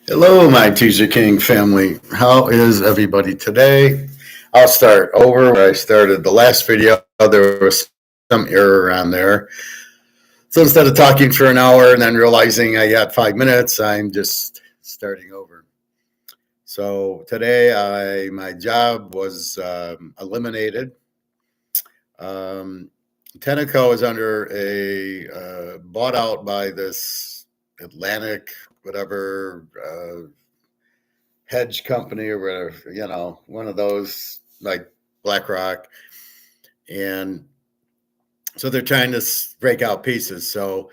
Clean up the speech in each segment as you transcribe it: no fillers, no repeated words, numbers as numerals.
Hello, my Teaserking family. How is everybody today? I'll start over where I started the last video. There was some error on there. So instead of talking for an hour and then realizing I got 5 minutes, I'm just starting over. So today, my job was eliminated. Tenneco is under bought out by this Atlantic, whatever, hedge company or whatever, one of those like BlackRock. And so they're trying to break out pieces. So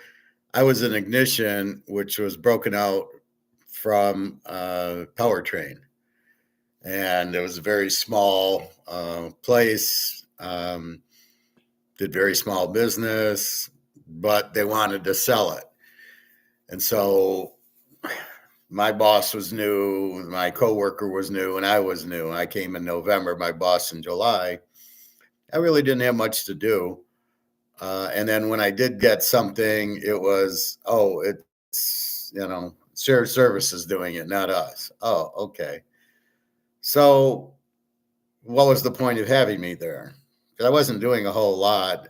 I was in ignition, which was broken out from powertrain. And it was a very small place, did very small business, but they wanted to sell it. And so my boss was new, my coworker was new, and I was new. I came in November, my boss in July. I really didn't have much to do. And then when I did get something, it was, it's, shared services doing it, not us. Oh, okay. So what was the point of having me there? Because I wasn't doing a whole lot,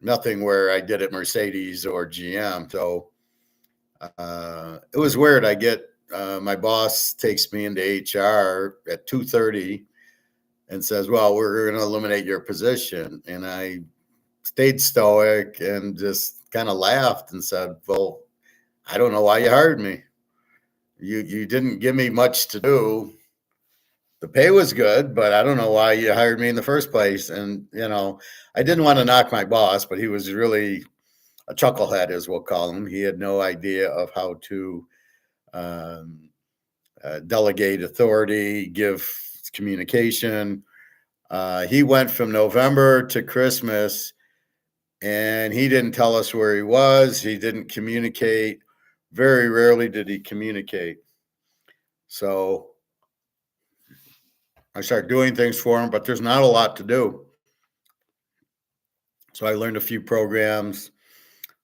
nothing where I did at Mercedes or GM. So it was weird. I get my boss takes me into HR at 2:30 and says, "Well, we're going to eliminate your position." And I stayed stoic and just kind of laughed and said, "Well, I don't know why you hired me. You didn't give me much to do. The pay was good, but I don't know why you hired me in the first place." And I didn't want to knock my boss, but he was really a chucklehead, as we'll call him. He had no idea of how to delegate authority, give communication. He went from November to Christmas, and he didn't tell us where he was. He didn't communicate. Very rarely did he communicate. So I started doing things for him, but there's not a lot to do. So I learned a few programs,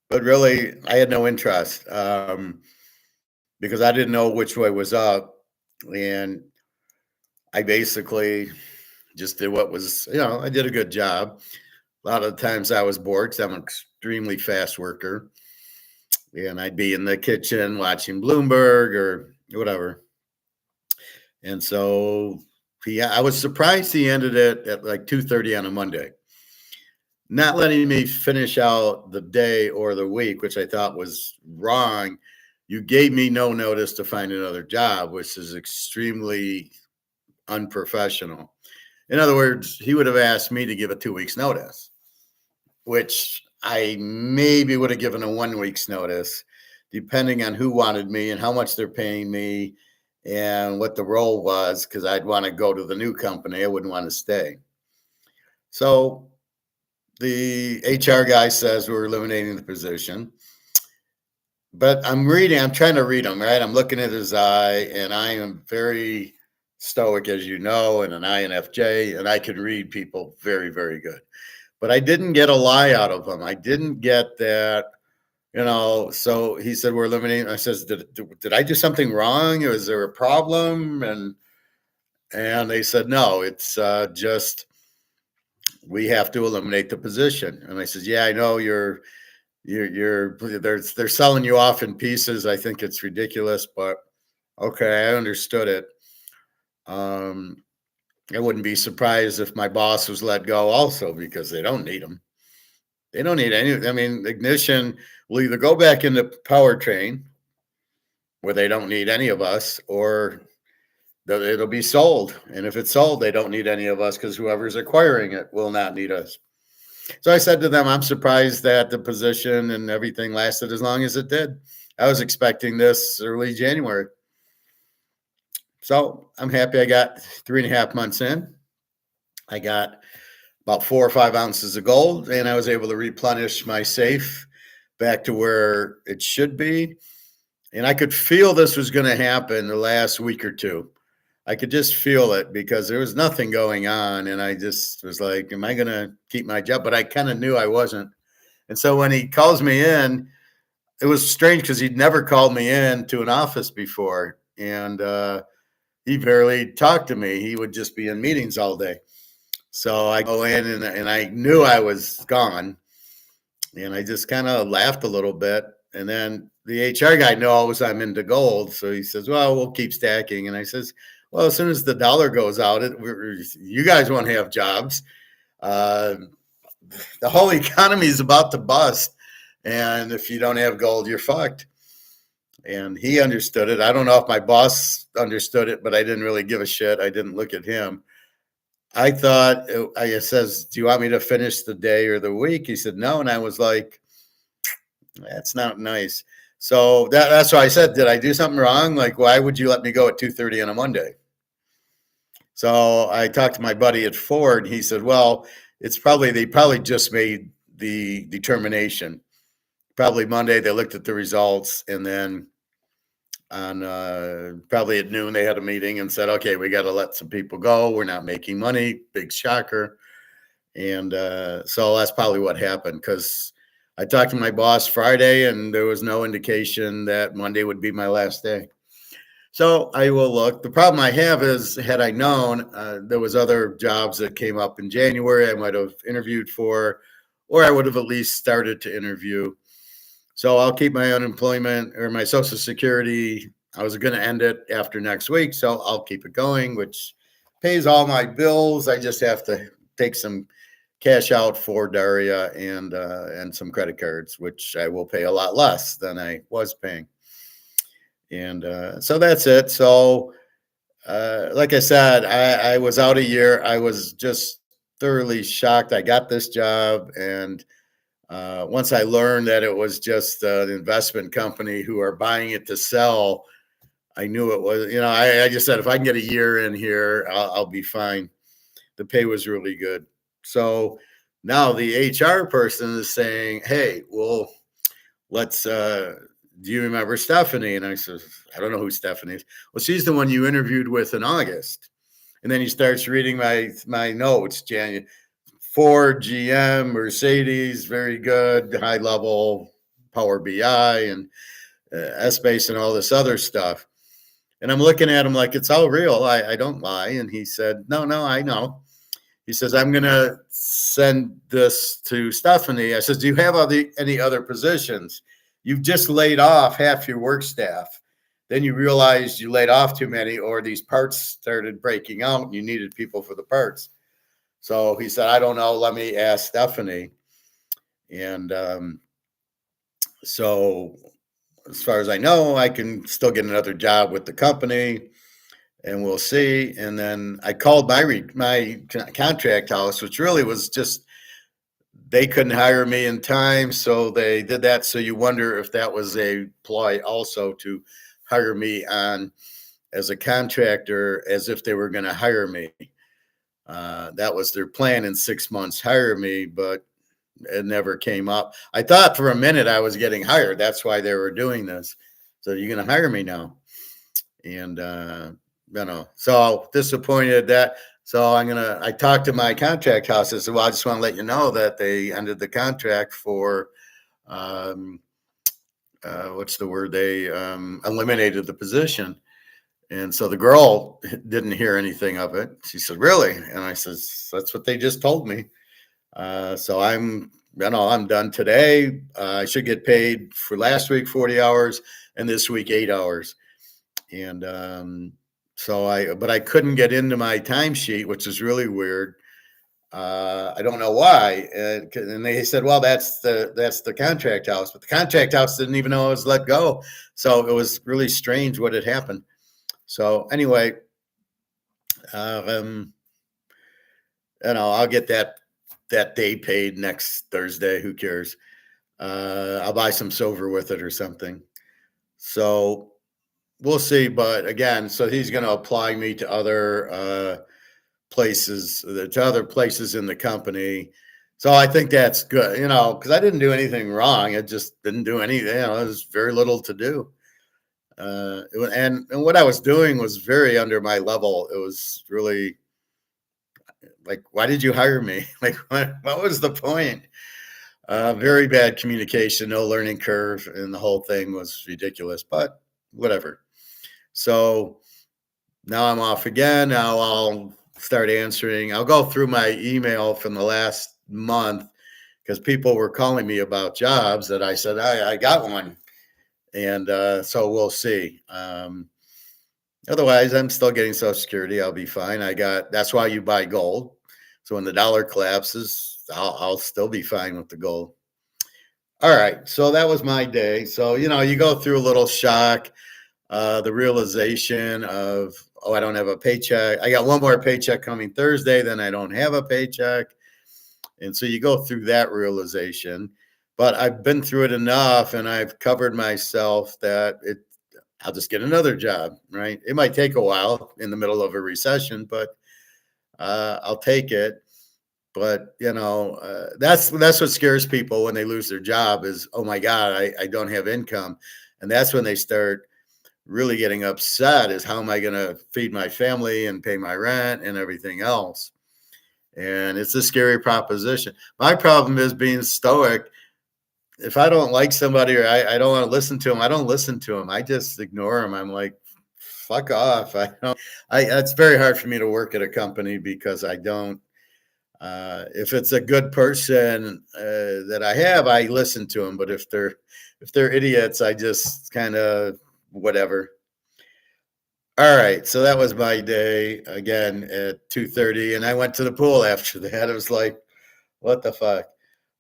but really I had no interest because I didn't know which way was up. And I basically just did what was, I did a good job. A lot of the times I was bored because I'm an extremely fast worker. And I'd be in the kitchen watching Bloomberg or whatever. And so I was surprised he ended it at like 2:30 on a Monday, not letting me finish out the day or the week, which I thought was wrong. You gave me no notice to find another job, which is extremely unprofessional. In other words, he would have asked me to give a 2 weeks notice, which I maybe would have given a 1 week's notice, depending on who wanted me and how much they're paying me and what the role was, because I'd want to go to the new company. I wouldn't want to stay. So the HR guy says we're eliminating the position. But I'm trying to read him, right? I'm looking at his eye, and I am very stoic, as you know, and an INFJ, and I can read people very, very good. But I didn't get a lie out of him. I didn't get that, So he said, we're eliminating. I says, did I do something wrong? Was there a problem? And they said, no, it's just we have to eliminate the position. And I says, yeah, I know they're selling you off in pieces. I think it's ridiculous, but okay, I understood it. I wouldn't be surprised if my boss was let go also, because they don't need him. They don't need any. I mean, ignition will either go back into powertrain where they don't need any of us, or it'll be sold. And if it's sold, they don't need any of us because whoever's acquiring it will not need us. So I said to them, I'm surprised that the position and everything lasted as long as it did. I was expecting this early January. So I'm happy I got 3.5 months in. I got about 4 or 5 ounces of gold, and I was able to replenish my safe back to where it should be. And I could feel this was going to happen the last week or two. I could just feel it because there was nothing going on. And I just was like, am I going to keep my job? But I kind of knew I wasn't. And so when he calls me in, it was strange because he'd never called me in to an office before, and he barely talked to me. He would just be in meetings all day. So I go in, and I knew I was gone, and I just kind of laughed a little bit. And then the HR guy knows I'm into gold, so he says, "Well, we'll keep stacking." And I says, "Well, as soon as the dollar goes out, you guys won't have jobs. Uh, the whole economy is about to bust, and if you don't have gold, you're fucked." And he understood it. I don't know if my boss understood it, but I didn't really give a shit. I didn't look at him. I thought, I says, "Do you want me to finish the day or the week?" He said, "No." And I was like, "That's not nice." So that's why I said, "Did I do something wrong? Like, why would you let me go at 2:30 on a Monday?" So I talked to my buddy at Ford. He said, "Well, they probably just made the determination. Probably Monday they looked at the results, and then on probably at noon they had a meeting and said, okay, we got to let some people go. We're not making money. Big shocker." And so that's probably what happened, because I talked to my boss Friday and there was no indication that Monday would be my last day. So I will look. The problem I have is, had I known, there was other jobs that came up in January I might have interviewed for, or I would have at least started to interview. So I'll keep my unemployment or my Social Security. I was going to end it after next week, so I'll keep it going, which pays all my bills. I just have to take some cash out for Daria and some credit cards, which I will pay a lot less than I was paying. And so that's it. So like I said, I was out a year. I was just thoroughly shocked. I got this job, and once I learned that it was just an investment company who are buying it to sell, I knew it was, I just said, if I can get a year in here, I'll be fine. The pay was really good. So now the HR person is saying, hey, well, let's, do you remember Stephanie? And I said, I don't know who Stephanie is. Well, she's the one you interviewed with in August. And then he starts reading my notes, January. Ford, GM, Mercedes, very good, high level, Power BI and S-Base and all this other stuff. And I'm looking at him like it's all real. I don't lie. And he said, no, I know. He says, I'm going to send this to Stephanie. I said, do you have any other positions? You've just laid off half your work staff. Then you realized you laid off too many, or these parts started breaking out and you needed people for the parts. So he said, I don't know. Let me ask Stephanie. And so as far as I know, I can still get another job with the company, and we'll see. And then I called my contract house, which really was just, they couldn't hire me in time. So they did that. So you wonder if that was a ploy also to hire me on as a contractor, as if they were going to hire me. That was their plan, in 6 months, hire me, but it never came up. I thought for a minute I was getting hired. That's why they were doing this. So you're going to hire me now. And, so disappointed that. So I talked to my contract house. I said, well, I just want to let you know that they ended the contract for, what's the word? They eliminated the position. And so the girl didn't hear anything of it. She said, really? And I said, that's what they just told me. So I'm done today. I should get paid for last week 40 hours and this week 8 hours. And but I couldn't get into my timesheet, which is really weird. I don't know why. And they said, well, that's the contract house. But the contract house didn't even know I was let go. So it was really strange what had happened. So anyway, I'll get that day paid next Thursday. Who cares? I'll buy some silver with it or something. So we'll see. But again, so he's going to apply me to other places in the company. So I think that's good, because I didn't do anything wrong. I just didn't do anything. There's very little to do. And what I was doing was very under my level. It was really like, why did you hire me? Like, what was the point? Very bad communication, no learning curve, and the whole thing was ridiculous, but whatever. So now I'm off again. Now I'll start answering. I'll go through my email from the last month because people were calling me about jobs that I said, I got one. And so we'll see. Otherwise, I'm still getting Social Security. I'll be fine. That's why you buy gold. So when the dollar collapses, I'll still be fine with the gold. All right. So that was my day. So, you go through a little shock, the realization of, oh, I don't have a paycheck. I got one more paycheck coming Thursday, then I don't have a paycheck. And so you go through that realization. But I've been through it enough and I've covered myself that I'll just get another job, right? It might take a while in the middle of a recession, but I'll take it. But that's what scares people when they lose their job is, oh my God, I don't have income, and that's when they start really getting upset. Is how am I going to feed my family and pay my rent and everything else? And it's a scary proposition. My problem is being stoic. If I don't like somebody or I don't want to listen to them, I don't listen to them. I just ignore them. I'm like, fuck off. I don't. It's very hard for me to work at a company because I don't. If it's a good person that I have, I listen to them. But if they're idiots, I just kind of whatever. All right, so that was my day again at 2:30, and I went to the pool after that. It was like, what the fuck?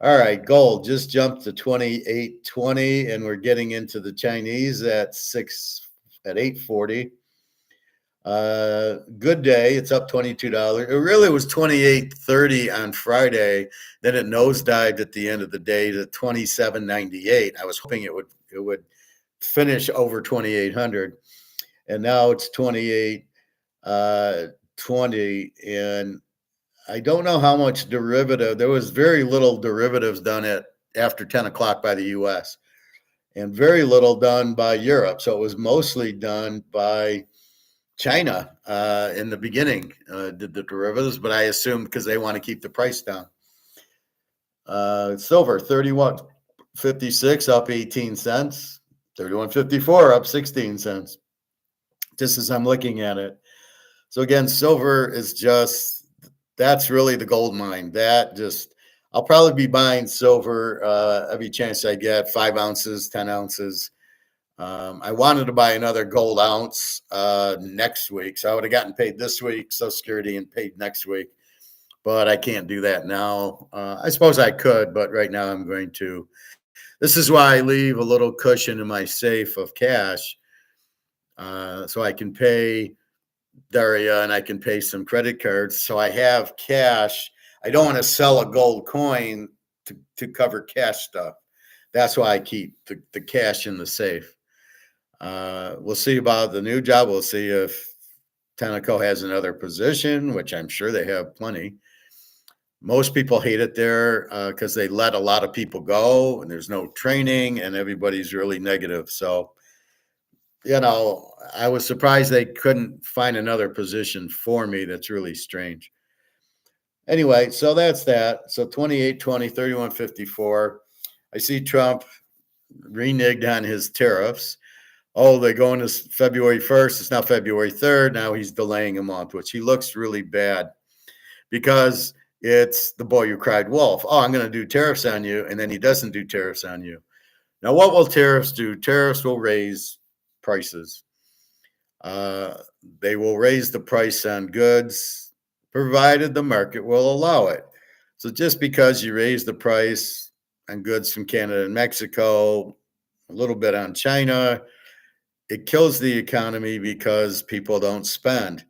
All right, gold just jumped to 28.20, and we're getting into the Chinese at 8:40. Good day. It's up $22. It really was 28.30 on Friday. Then it nosedived at the end of the day to 27.98. I was hoping it would finish over 2,800, and now it's 28 20. And I don't know how much derivative. There was very little derivatives done at after 10 o'clock by the U.S. and very little done by Europe. So it was mostly done by China in the beginning did the derivatives, but I assume because they want to keep the price down. Silver 31.56 up 18 cents, 31.54 up 16 cents. Just as I'm looking at it. So again, silver is that's really the gold mine. I'll probably be buying silver every chance I get, 5 ounces, 10 ounces. I wanted to buy another gold ounce next week. So I would have gotten paid this week, Social Security, and paid next week. But I can't do that now. I suppose I could, but right now I'm going to. This is why I leave a little cushion in my safe of cash so I can pay Daria and I can pay some credit cards. So I have cash. I don't want to sell a gold coin to cover cash stuff. That's why I keep the cash in the safe. We'll see about the new job. We'll see if Tenneco has another position, which I'm sure they have plenty. Most people hate it there because they let a lot of people go and there's no training and everybody's really negative. So, I was surprised they couldn't find another position for me. That's really strange. Anyway, so that's that. So 28.20, 31.54. I see Trump reneged on his tariffs. Oh, they're going to February 1st. It's now February 3rd. Now he's delaying a month, which he looks really bad because it's the boy who cried wolf. Oh, I'm going to do tariffs on you. And then he doesn't do tariffs on you. Now, what will tariffs do? Tariffs will raise prices. They will raise the price on goods provided the market will allow it. So just because you raise the price on goods from Canada and Mexico, a little bit on China, it kills the economy because people don't spend.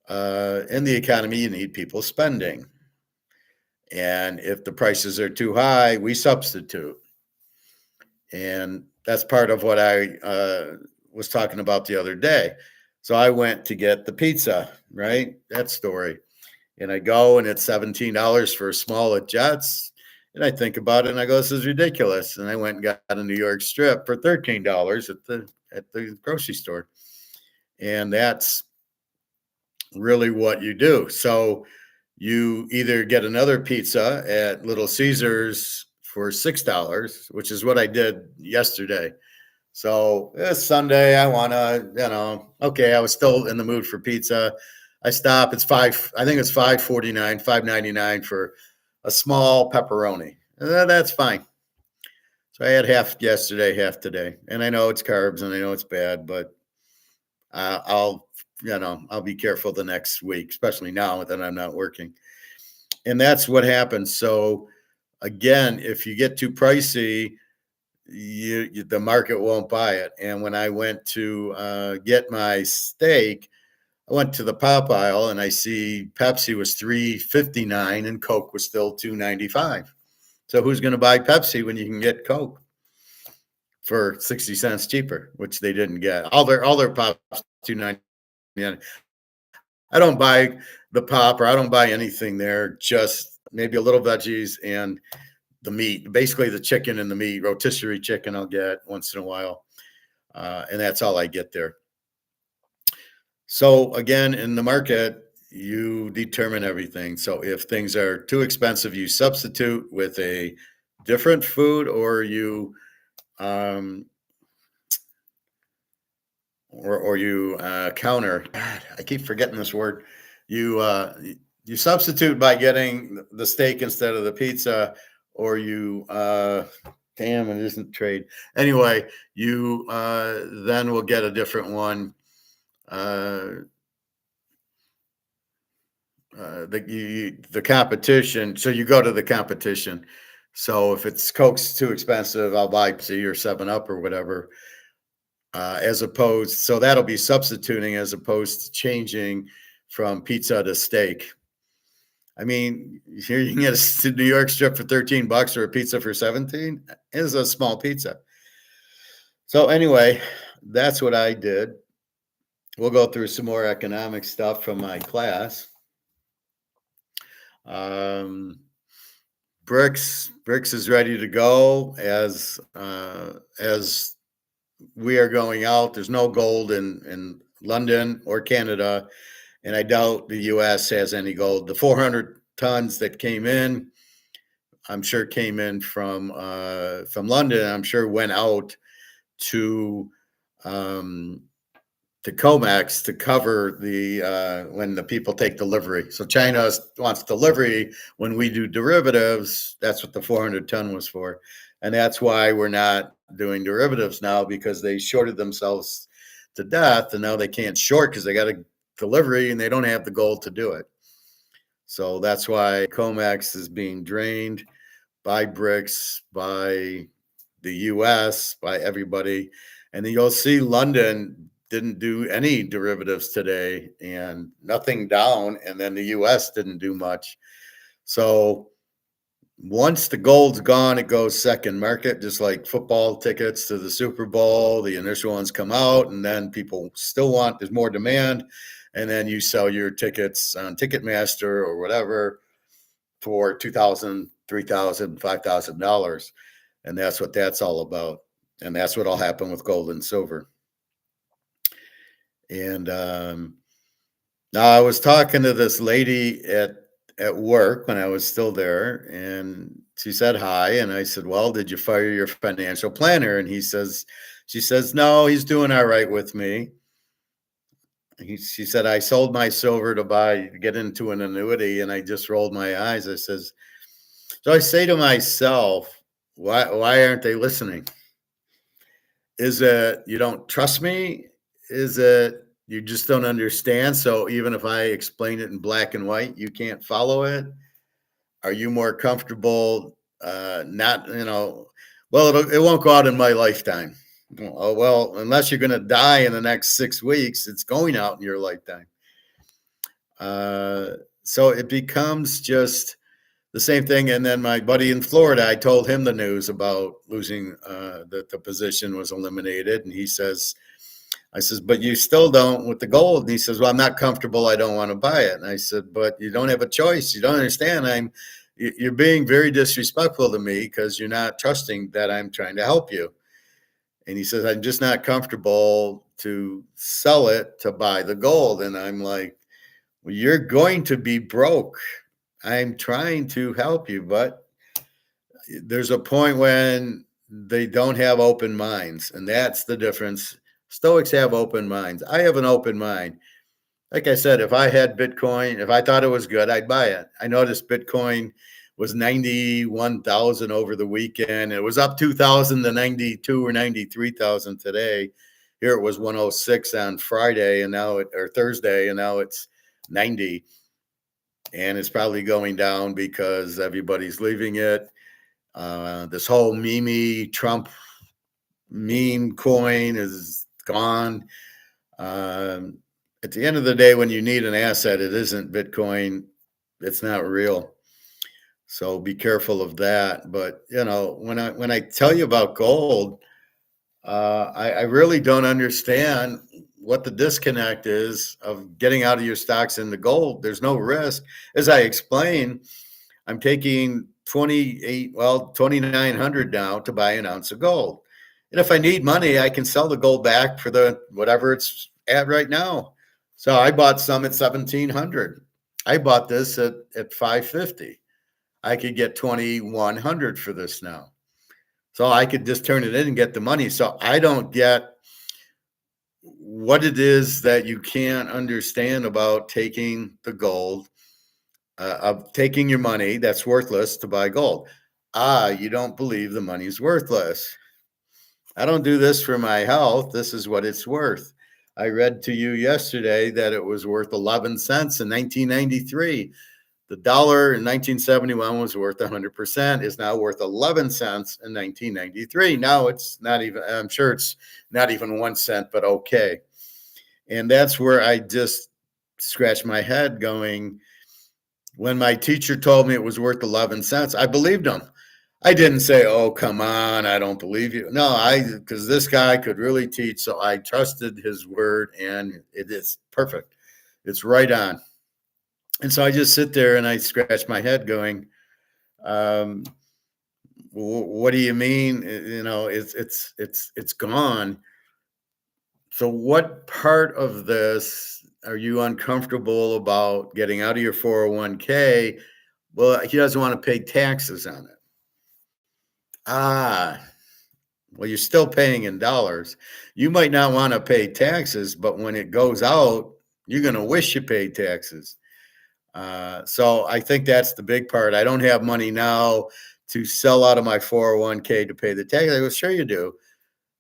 In the economy, you need people spending. And if the prices are too high, we substitute. And that's part of what I was talking about the other day. So I went to get the pizza, right? That story. And I go and it's $17 for a small at Jets. And I think about it and I go, this is ridiculous. And I went and got a New York strip for $13 at the grocery store. And that's really what you do. So you either get another pizza at Little Caesars for $6, which is what I did yesterday. So it's Sunday. I want to, okay, I was still in the mood for pizza. I stop. It's I think it's 5.49, 5.99 for a small pepperoni. That's fine. So I had half yesterday, half today. And I know it's carbs and I know it's bad, but I'll, I'll be careful the next week, especially now that I'm not working. And that's what happens. So again, if you get too pricey, the market won't buy it. And when I went to get my steak, I went to the pop aisle and I see Pepsi was $3.59 and Coke was still $2.95. So who's going to buy Pepsi when you can get Coke for 60 cents cheaper, which they didn't get? All their pops $2.99. I don't buy the pop or I don't buy anything there. Just maybe a little veggies and the meat, basically the chicken and the meat. Rotisserie chicken I'll get once in a while, and that's all I get there. So again, in the market, you determine everything. So if things are too expensive, you substitute with a different food, or you counter. God, I keep forgetting this word. You substitute by getting the steak instead of the pizza, or you damn, it isn't trade. Anyway, you then will get a different one. The competition. So you go to the competition. So if it's Coke's too expensive, I'll buy Pepsi or 7-Up or whatever. As opposed, so that'll be substituting as opposed to changing from pizza to steak. I mean, here you can get a New York strip for $13 or a pizza for 17. It is a small pizza. So anyway, that's what I did. We'll go through some more economic stuff from my class. Brics is ready to go as we are going out. There's no gold in London or Canada, and I doubt the U.S. has any gold. The 400 tons that came in, I'm sure came in from London. I'm sure went out to COMEX to cover the when the people take delivery. So China wants delivery when we do derivatives. That's what the 400 ton was for, and that's why we're not doing derivatives now, because they shorted themselves to death, and now they can't short because they got a delivery and they don't have the gold to do it. So that's why COMEX is being drained by brics, by the U.S., by everybody, and then you'll see London didn't do any derivatives today and nothing down. And then the US didn't do much. So once the gold's gone, it goes second market, just like football tickets to the Super Bowl. The initial ones come out and then people still want, there's more demand. And then you sell your tickets on Ticketmaster or whatever for $2,000, $3,000, $5,000. And that's what that's all about. And that's what'll happen with gold and silver. And now I was talking to this lady at work when I was still there, and she said hi, and I said, "Well, did you fire your financial planner?" And she says, "No, he's doing all right with me." She said, "I sold my silver to get into an annuity," and I just rolled my eyes. So I say to myself, why aren't they listening? Is it you don't trust me? Is it you just don't understand? So even if I explain it in black and white, you can't follow it? Are you more comfortable not, well, it won't go out in my lifetime. Oh, well, unless you're going to die in the next 6 weeks, it's going out in your lifetime. So it becomes just the same thing. And then my buddy in Florida, I told him the news about losing that the position was eliminated. And I says, but you still don't with the gold. And he says, well, I'm not comfortable. I don't want to buy it. And I said, but you don't have a choice. You don't understand. You're being very disrespectful to me because you're not trusting that I'm trying to help you. And he says, I'm just not comfortable to sell it to buy the gold. And I'm like, well, you're going to be broke. I'm trying to help you, but there's a point when they don't have open minds, and that's the difference. Stoics have open minds. I have an open mind. Like I said, if I had Bitcoin, if I thought it was good, I'd buy it. I noticed Bitcoin was 91,000 over the weekend. It was up 2,000 to 92 or 93,000 today. Here it was 106 on Friday and or Thursday, and now it's 90. And it's probably going down because everybody's leaving it. This whole Trump meme coin is gone. At the end of the day, when you need an asset, it isn't Bitcoin. It's not real. So be careful of that. But when I tell you about gold, I really don't understand what the disconnect is of getting out of your stocks into gold. There's no risk. As I explained, I'm taking 2,900 now to buy an ounce of gold. And if I need money, I can sell the gold back for the whatever it's at right now. So I bought some at 1,700. I bought this at 550. I could get 2,100 for this now. So I could just turn it in and get the money. So I don't get what it is that you can't understand about taking the gold, of taking your money that's worthless to buy gold. You don't believe the money's worthless. I don't do this for my health. This is what it's worth. I read to you yesterday that it was worth 11 cents in 1993. The dollar in 1971 was worth 100%, is now worth 11 cents in 1993. Now it's not even, I'm sure it's not even 1 cent, but okay. And that's where I just scratched my head going, when my teacher told me it was worth 11 cents, I believed him. I didn't say, oh, come on, I don't believe you. No, because this guy could really teach. So I trusted his word, and it is perfect. It's right on. And so I just sit there and I scratch my head going, what do you mean? It's gone. So what part of this are you uncomfortable about getting out of your 401k? Well, he doesn't want to pay taxes on it. Well, you're still paying in dollars. You might not want to pay taxes, but when it goes out, you're going to wish you paid taxes. So I think that's the big part. I don't have money now to sell out of my 401k to pay the tax. I go, sure you do.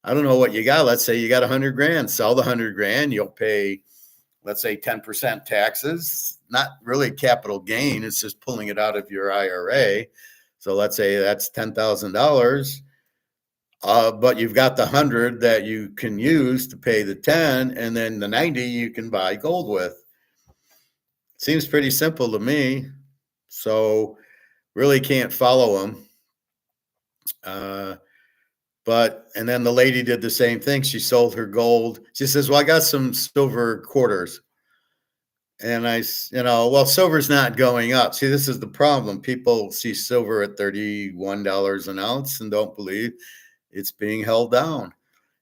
I don't know what you got. Let's say you got 100 grand. Sell the 100 grand. You'll pay, let's say, 10% taxes. Not really capital gain. It's just pulling it out of your IRA. So let's say that's $10,000. But you've got the 100 that you can use to pay the 10, and then the 90 you can buy gold with. Seems pretty simple to me. So really can't follow them. And then the lady did the same thing. She sold her gold. She says, well, I got some silver quarters. And well, silver's not going up. See, this is the problem. People see silver at $31 an ounce and don't believe it's being held down.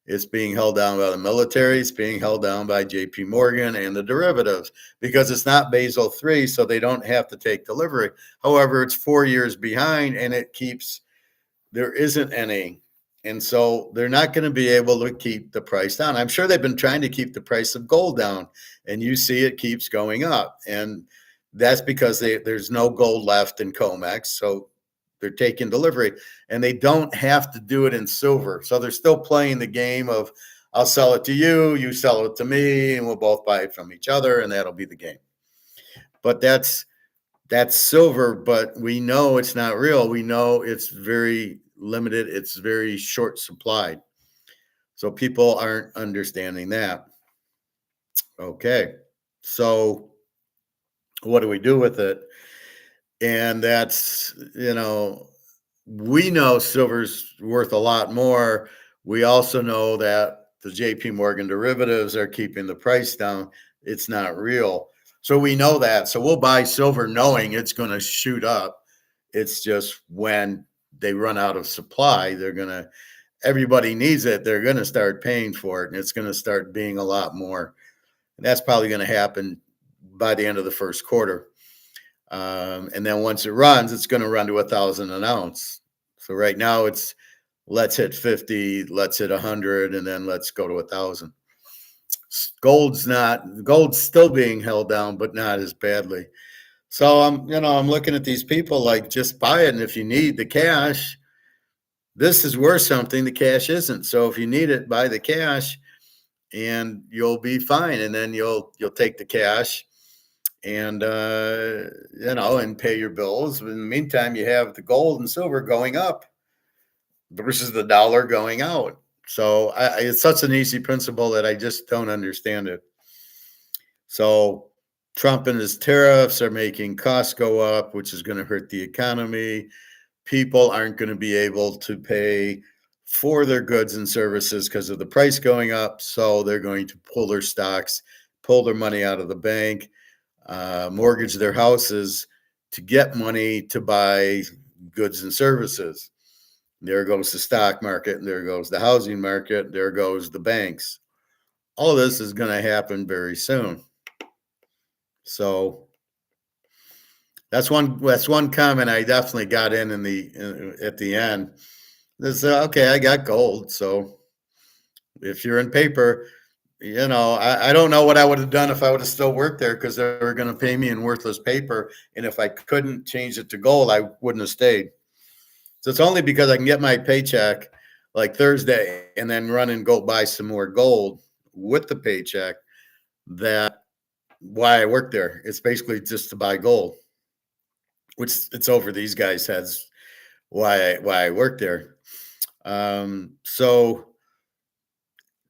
It's being held down by the military. It's being held down by JP Morgan and the derivatives because it's not Basel III, so they don't have to take delivery. However, it's 4 years behind, and there isn't any. And so they're not going to be able to keep the price down. I'm sure they've been trying to keep the price of gold down, and you see it keeps going up. And that's because there's no gold left in COMEX. So they're taking delivery, and they don't have to do it in silver. So they're still playing the game of, I'll sell it to you, you sell it to me, and we'll both buy it from each other, and that'll be the game. But that's silver, but we know it's not real. We know it's very limited. It's very short supplied. So people aren't understanding that. Okay. So what do we do with it? And that's, we know silver's worth a lot more. We also know that the JP Morgan derivatives are keeping the price down. It's not real. So we know that. So we'll buy silver knowing it's going to shoot up. It's just when they run out of supply, everybody needs it. They're going to start paying for it, and it's going to start being a lot more. And that's probably going to happen by the end of the first quarter. And then once it runs, it's going to run to 1,000 an ounce. So right now it's let's hit 50, let's hit 100, and then let's go to 1,000. Gold's still being held down, but not as badly. So I'm looking at these people like just buy it, and if you need the cash, this is worth something. The cash isn't. So if you need it, buy the cash, and you'll be fine. And then you'll take the cash, and and pay your bills. In the meantime, you have the gold and silver going up versus the dollar going out. So it's such an easy principle that I just don't understand it. So Trump and his tariffs are making costs go up, which is going to hurt the economy. People aren't going to be able to pay for their goods and services because of the price going up. So they're going to pull their stocks, pull their money out of the bank, mortgage their houses to get money to buy goods and services. There goes the stock market, and there goes the housing market, there goes the banks. All this is going to happen very soon. So that's one comment I definitely got at the end. Is okay, I got gold. So if you're in paper, I don't know what I would have done if I would have still worked there, because they were going to pay me in worthless paper. And if I couldn't change it to gold, I wouldn't have stayed. So it's only because I can get my paycheck like Thursday and then run and go buy some more gold with the paycheck that why I work there. It's basically just to buy gold, which it's over these guys' heads why I work there. So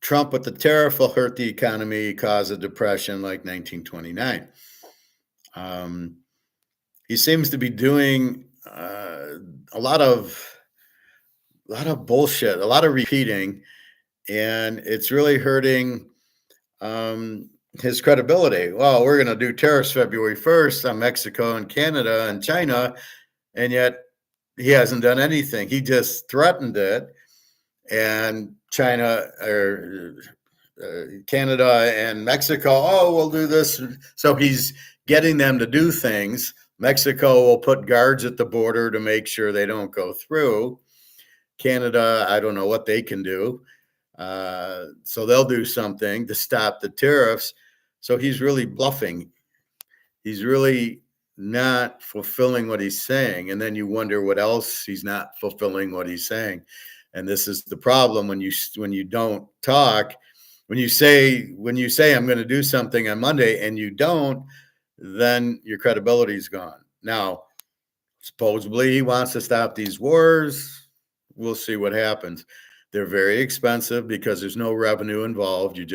Trump with the tariff will hurt the economy, cause a depression like 1929. He seems to be doing a lot of bullshit, a lot of repeating, and it's really hurting his credibility. Well, we're going to do tariffs February 1st on Mexico and Canada and China, and yet he hasn't done anything. He just threatened it, and China or Canada and Mexico, oh, we'll do this. So he's getting them to do things. Mexico will put guards at the border to make sure they don't go through. Canada, I don't know what they can do. So they'll do something to stop the tariffs. So he's really bluffing. He's really not fulfilling what he's saying. And then you wonder what else he's not fulfilling what he's saying. And this is the problem when you don't talk. When you say I'm going to do something on Monday and you don't, then your credibility is gone. Now, supposedly he wants to stop these wars. We'll see what happens. They're very expensive because there's no revenue involved. You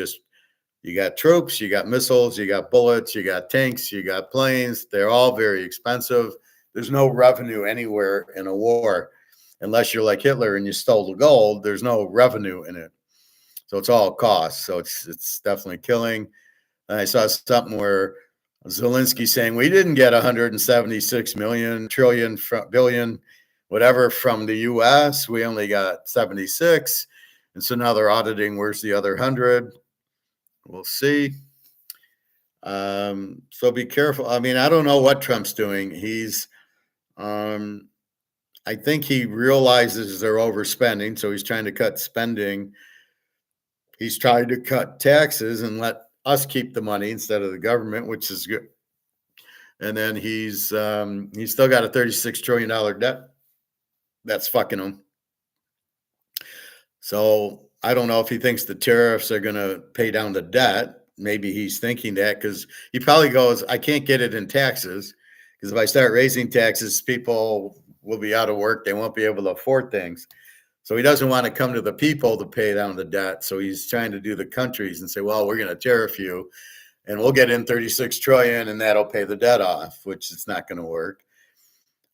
got troops, you got missiles, you got bullets, you got tanks, you got planes. They're all very expensive. There's no revenue anywhere in a war. Unless you're like Hitler and you stole the gold, there's no revenue in it. So it's all cost. So it's definitely killing. And I saw something where Zelensky saying we didn't get 176 billion, whatever from the U.S. We only got 76. And so now they're auditing where's the other 100. We'll see. So be careful. I mean, I don't know what Trump's doing. I think he realizes they're overspending, so he's trying to cut spending. He's trying to cut taxes and let us keep the money instead of the government, which is good. And then he's still got a $36 trillion debt. That's fucking him. So I don't know if he thinks the tariffs are going to pay down the debt. Maybe he's thinking that because he probably goes, I can't get it in taxes because if I start raising taxes, people will be out of work. They won't be able to afford things. So he doesn't want to come to the people to pay down the debt. So he's trying to do the countries and say, well, we're going to tariff you and we'll get in 36 trillion and that'll pay the debt off, which it's not going to work.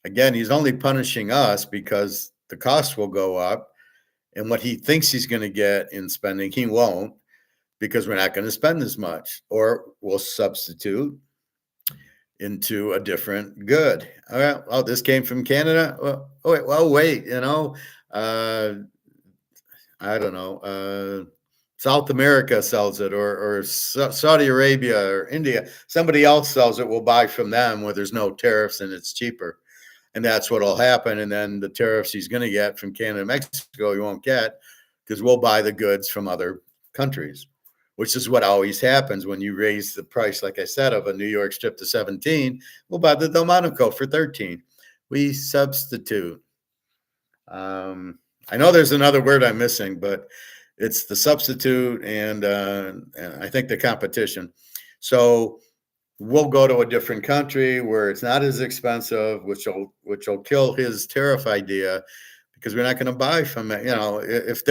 Again, he's only punishing us because the cost will go up. And what he thinks he's going to get in spending, he won't, because we're not going to spend as much, or we'll substitute into a different good. All right. Oh, this came from Canada. Wait. I don't know. South America sells it, or Saudi Arabia or India. Somebody else sells it. We'll buy from them where there's no tariffs and it's cheaper. and that's what'll happen. And then the tariffs he's going to get from Canada and Mexico, he won't get because we'll buy the goods from other countries, which is what always happens when you raise the price, like I said, of a New York strip to 17. We'll buy the Delmonico for 13. We substitute. I know there's another word I'm missing, but it's the substitute and I think the competition. So we'll go to a different country where it's not as expensive, which will kill his tariff idea because we're not going to buy from it. If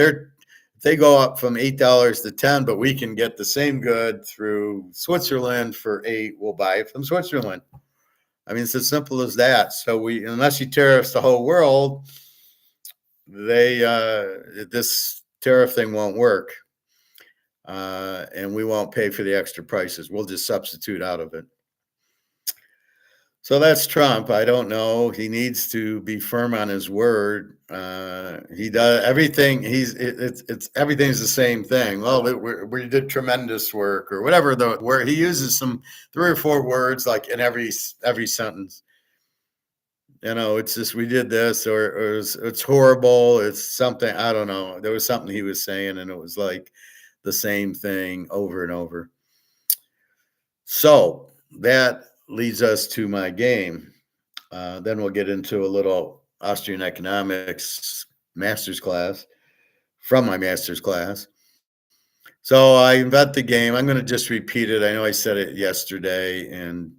they go up from $8 to 10, but we can get the same good through Switzerland for 8, we'll buy it from Switzerland. I mean, it's as simple as that. So unless you tariffs the whole world, this tariff thing won't work. And we won't pay for the extra prices. We'll just substitute out of it. So that's Trump. I don't know. He needs to be firm on his word. He does everything. Everything's the same thing. Well, we did tremendous work or whatever. Where he uses some 3 or 4 words like in every sentence. It's just we did this or it's horrible. It's something, I don't know. There was something he was saying and it was like the same thing over and over. So that leads us to my game. Then we'll get into a little Austrian economics master's class from my master's class. So I invent the game. I'm going to just repeat it. I know I said it yesterday and,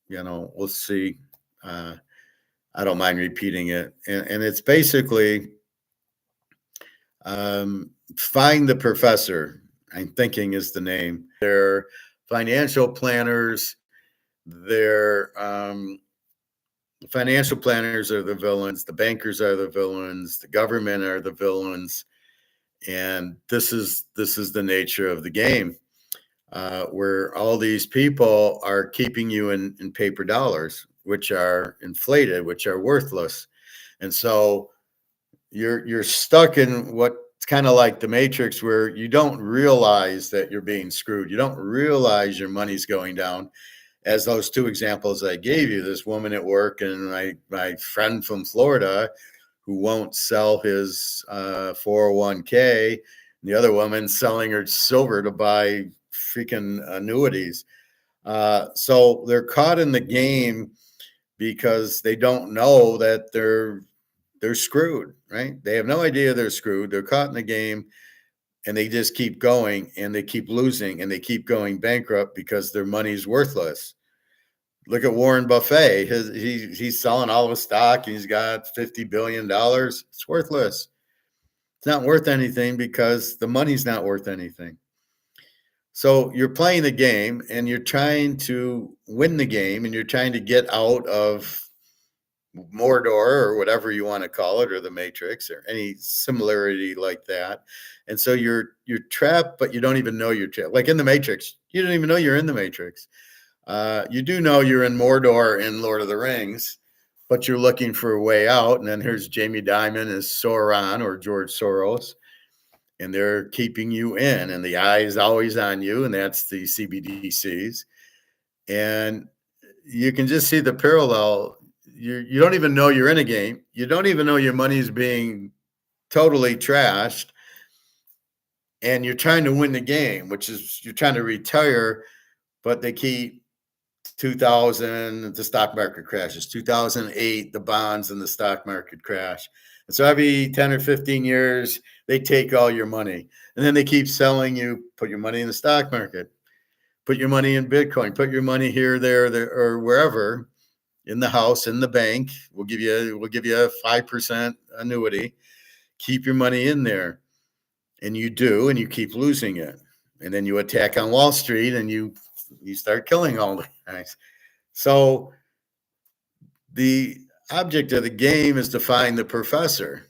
we'll see. I don't mind repeating it. And it's basically find the professor, I'm thinking is the name. They're financial planners. Financial planners are the villains. The bankers are the villains. The government are the villains. And this is the nature of the game, where all these people are keeping you in paper dollars, which are inflated, which are worthless. And so you're stuck in what's kind of like the Matrix, where you don't realize that you're being screwed. You don't realize your money's going down. As those 2 examples I gave you, this woman at work and my friend from Florida who won't sell his 401k, and the other woman selling her silver to buy freaking annuities. So they're caught in the game because they don't know that they're screwed, right? They have no idea they're screwed. They're caught in the game and they just keep going and they keep losing and they keep going bankrupt because their money's worthless. Look at Warren Buffett. He's selling all of his stock. He's got $50 billion. It's worthless. It's not worth anything because the money's not worth anything. So you're playing the game and you're trying to win the game and you're trying to get out of Mordor or whatever you want to call it, or the Matrix, or any similarity like that. And so you're trapped, but you don't even know you're trapped. Like in the Matrix, you don't even know you're in the Matrix. You do know you're in Mordor in Lord of the Rings, but you're looking for a way out. And then here's Jamie Dimon as Sauron or George Soros, and they're keeping you in, and the eye is always on you, and that's the CBDCs. And you can just see the parallel. You don't even know you're in a game. You don't even know your money is being totally trashed. And you're trying to win the game, which is you're trying to retire, but they keep 2000, the stock market crashes, 2008, the bonds and the stock market crash. And so every 10 or 15 years, they take all your money. And then they keep selling you, put your money in the stock market, put your money in Bitcoin, put your money here, there, or wherever. In the house, in the bank, we'll give you a 5% annuity. Keep your money in there, and you do, and you keep losing it, and then you attack on Wall Street, and you start killing all the guys. So the object of the game is to find the professor.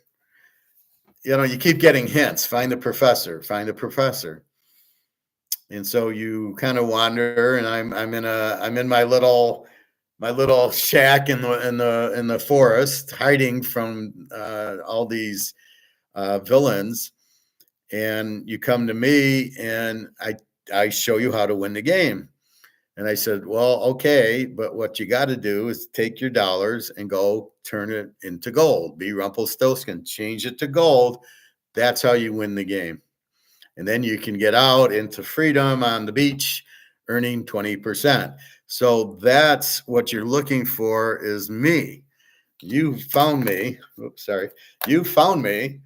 You keep getting hints. Find the professor. Find the professor. And so you kind of wander, and I'm in my little shack in the forest, hiding from all these villains. And you come to me, and I show you how to win the game. And I said, well, okay, but what you got to do is take your dollars and go turn it into gold. Be Rumpelstiltskin, change it to gold. That's how you win the game. And then you can get out into freedom on the beach, earning 20%. So that's what you're looking for is me. You found me. Oops, sorry. You found me,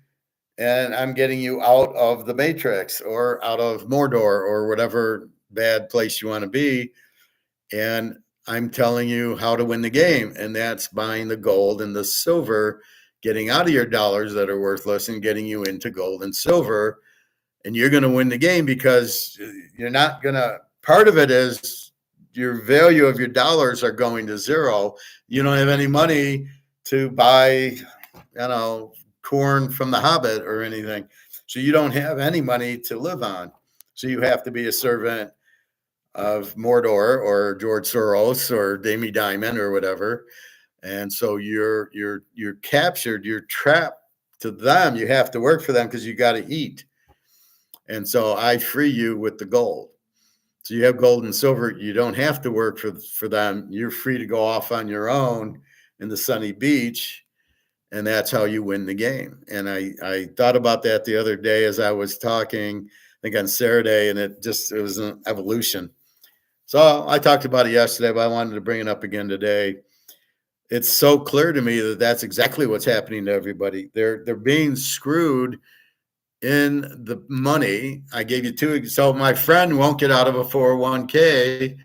and I'm getting you out of the matrix or out of Mordor or whatever bad place you want to be. And I'm telling you how to win the game. And that's buying the gold and the silver, getting out of your dollars that are worthless and getting you into gold and silver. And you're going to win the game because you're not going to, part of it is your value of your dollars are going to zero. You don't have any money to buy, corn from the Hobbit or anything. So you don't have any money to live on. So you have to be a servant of Mordor or George Soros or Damie Diamond or whatever. And so you're captured, you're trapped to them. You have to work for them because you got to eat. And so I free you with the gold. So you have gold and silver. You don't have to work for them. You're free to go off on your own in the sunny beach. And that's how you win the game. And I thought about that the other day as I was talking, I think on Saturday, and it was an evolution. So I talked about it yesterday, but I wanted to bring it up again today. It's so clear to me that that's exactly what's happening to everybody. They're being screwed in the money. I gave you two. So my friend won't get out of a 401k.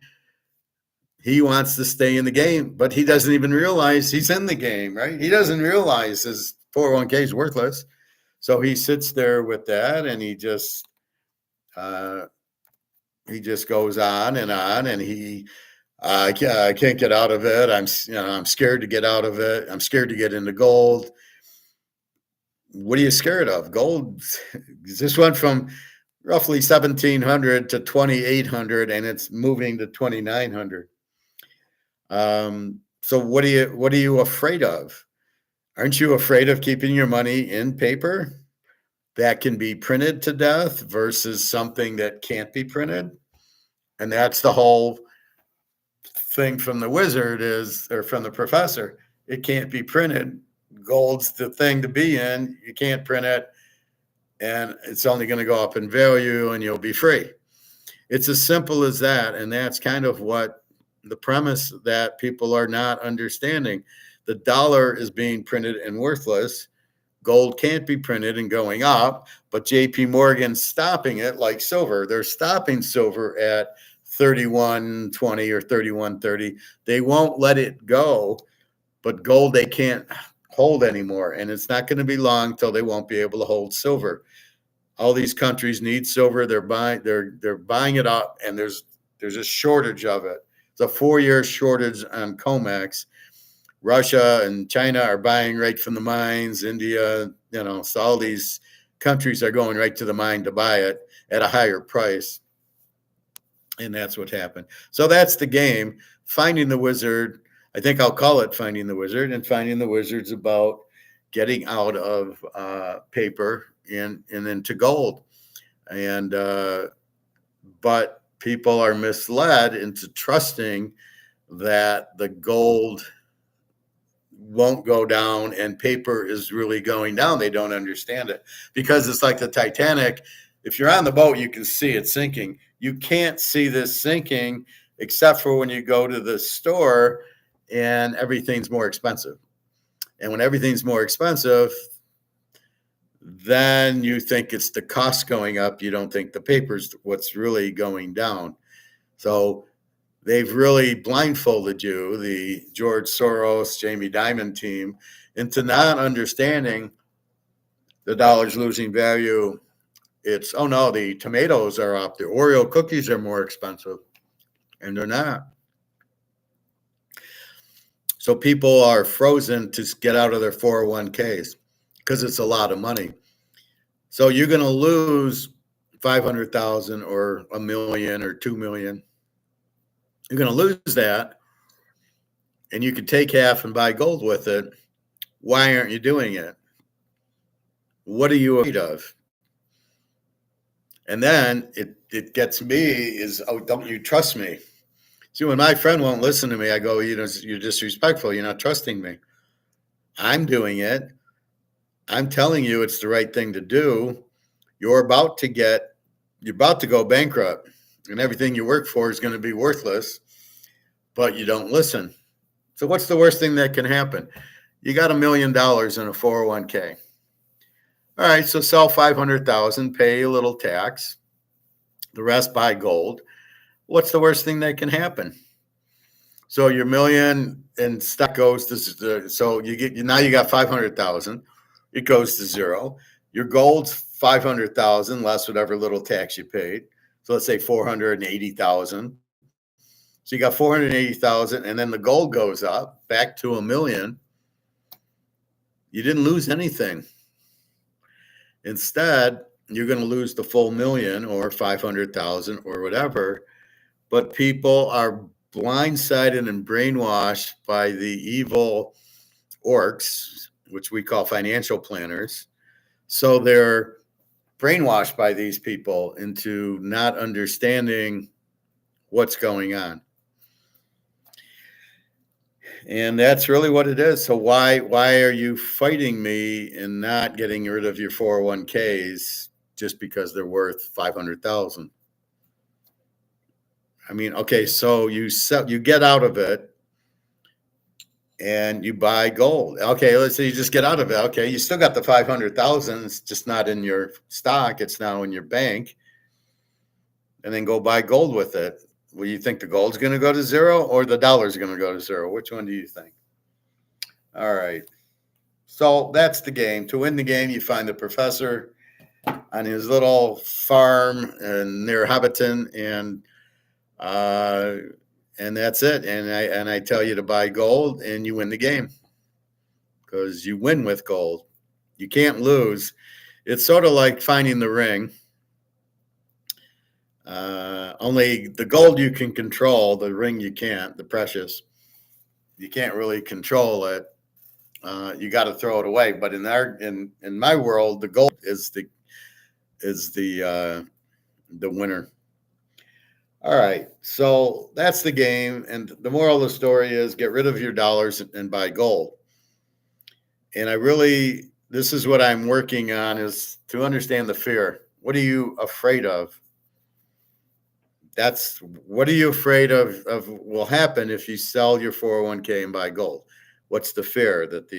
He wants to stay in the game, but he doesn't even realize he's in the game, right? He doesn't realize his 401k is worthless. So he sits there with that, and he just goes on, and he I can't get out of it. I'm scared to get out of it. I'm scared to get into gold. What are you scared of? Gold this went from roughly 1,700 to 2,800, and it's moving to 2,900. So what are you afraid of? Aren't you afraid of keeping your money in paper that can be printed to death versus something that can't be printed? And that's the whole thing from the wizard or from the professor. It can't be printed. Gold's the thing to be in. You can't print it, and it's only going to go up in value, and you'll be free. It's as simple as that. And that's kind of what the premise that people are not understanding. The dollar is being printed and worthless. Gold can't be printed and going up, but JP Morgan's stopping it like silver. They're stopping silver at 31.20 or 31.30. They won't let it go, but gold they can't hold anymore. And it's not going to be long till they won't be able to hold silver. All these countries need silver. They're buying it up, and there's a shortage of it. It's a 4-year shortage on COMEX. Russia and China are buying right from the mines. India, so all these countries are going right to the mine to buy it at a higher price. And that's what happened. So that's the game. Finding the Wizard. I think I'll call it Finding the Wizard. And Finding the Wizard's about getting out of paper and into gold. And but people are misled into trusting that the gold won't go down and paper is really going down. They don't understand it because it's like the Titanic. If you're on the boat, you can see it sinking. You can't see this sinking except for when you go to the store and everything's more expensive. And when everything's more expensive, then you think it's the cost going up. You don't think the paper's what's really going down. So they've really blindfolded you, the George Soros, Jamie Dimon team, into not understanding the dollar's losing value. It's, oh no, the tomatoes are up. The Oreo cookies are more expensive. And they're not. So people are frozen to get out of their 401ks because it's a lot of money. So you're going to lose 500,000 or a million or 2 million. You're going to lose that, and you could take half and buy gold with it. Why aren't you doing it? What are you afraid of? And then it gets me is, oh, don't you trust me? See, when my friend won't listen to me, I go, you're disrespectful. You're not trusting me. I'm doing it. I'm telling you it's the right thing to do. You're about to go bankrupt, and everything you work for is going to be worthless, but you don't listen. So what's the worst thing that can happen? You got $1 million in a 401k. All right, so sell 500,000, pay a little tax, the rest buy gold. What's the worst thing that can happen? So your million in stock goes to, so now you got 500,000. It goes to zero. Your gold's 500,000 less whatever little tax you paid. So let's say 480,000. So you got 480,000, and then the gold goes up back to $1 million. You didn't lose anything. Instead, you're going to lose the full $1 million or 500,000 or whatever. But people are blindsided and brainwashed by the evil orcs, which we call financial planners. So they're brainwashed by these people into not understanding what's going on. And that's really what it is. So why are you fighting me and not getting rid of your 401ks just because they're worth 500,000? I mean, okay, so you get out of it and you buy gold. Okay, let's say you just get out of it. Okay, you still got the 500,000. It's just not in your stock. It's now in your bank. And then go buy gold with it. Well, you think the gold's going to go to zero or the dollar's going to go to zero? Which one do you think? All right. So that's the game. To win the game, you find the professor on his little farm near Hobbiton, and that's it. And I tell you to buy gold, and you win the game because you win with gold. You can't lose. It's sort of like finding the ring. Only the gold you can control, the ring you can't. The precious, you can't really control it. You got to throw it away. But in my world, the gold is the winner. All right, so that's the game, and the moral of the story is get rid of your dollars and buy gold. And this is what I'm working on, is to understand the fear. What are you afraid of? What are you afraid of will happen if you sell your 401k and buy gold? What's the fear? That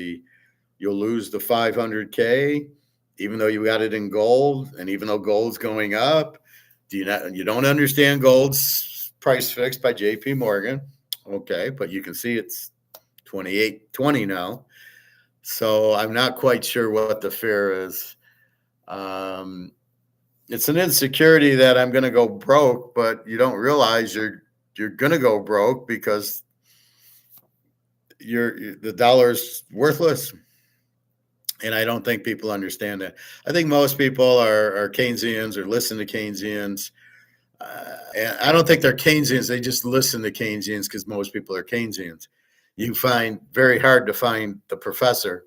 you'll lose the 500k, even though you got it in gold, and even though gold's going up. You don't understand gold's price fixed by JP Morgan. Okay, but you can see it's 28.20 now. So I'm not quite sure what the fear is. It's an insecurity that I'm going to go broke, but you don't realize you're going to go broke because the dollar's worthless. And I don't think people understand that. I think most people are Keynesians or listen to Keynesians. And I don't think they're Keynesians. They just listen to Keynesians because most people are Keynesians. You find very hard to find the professor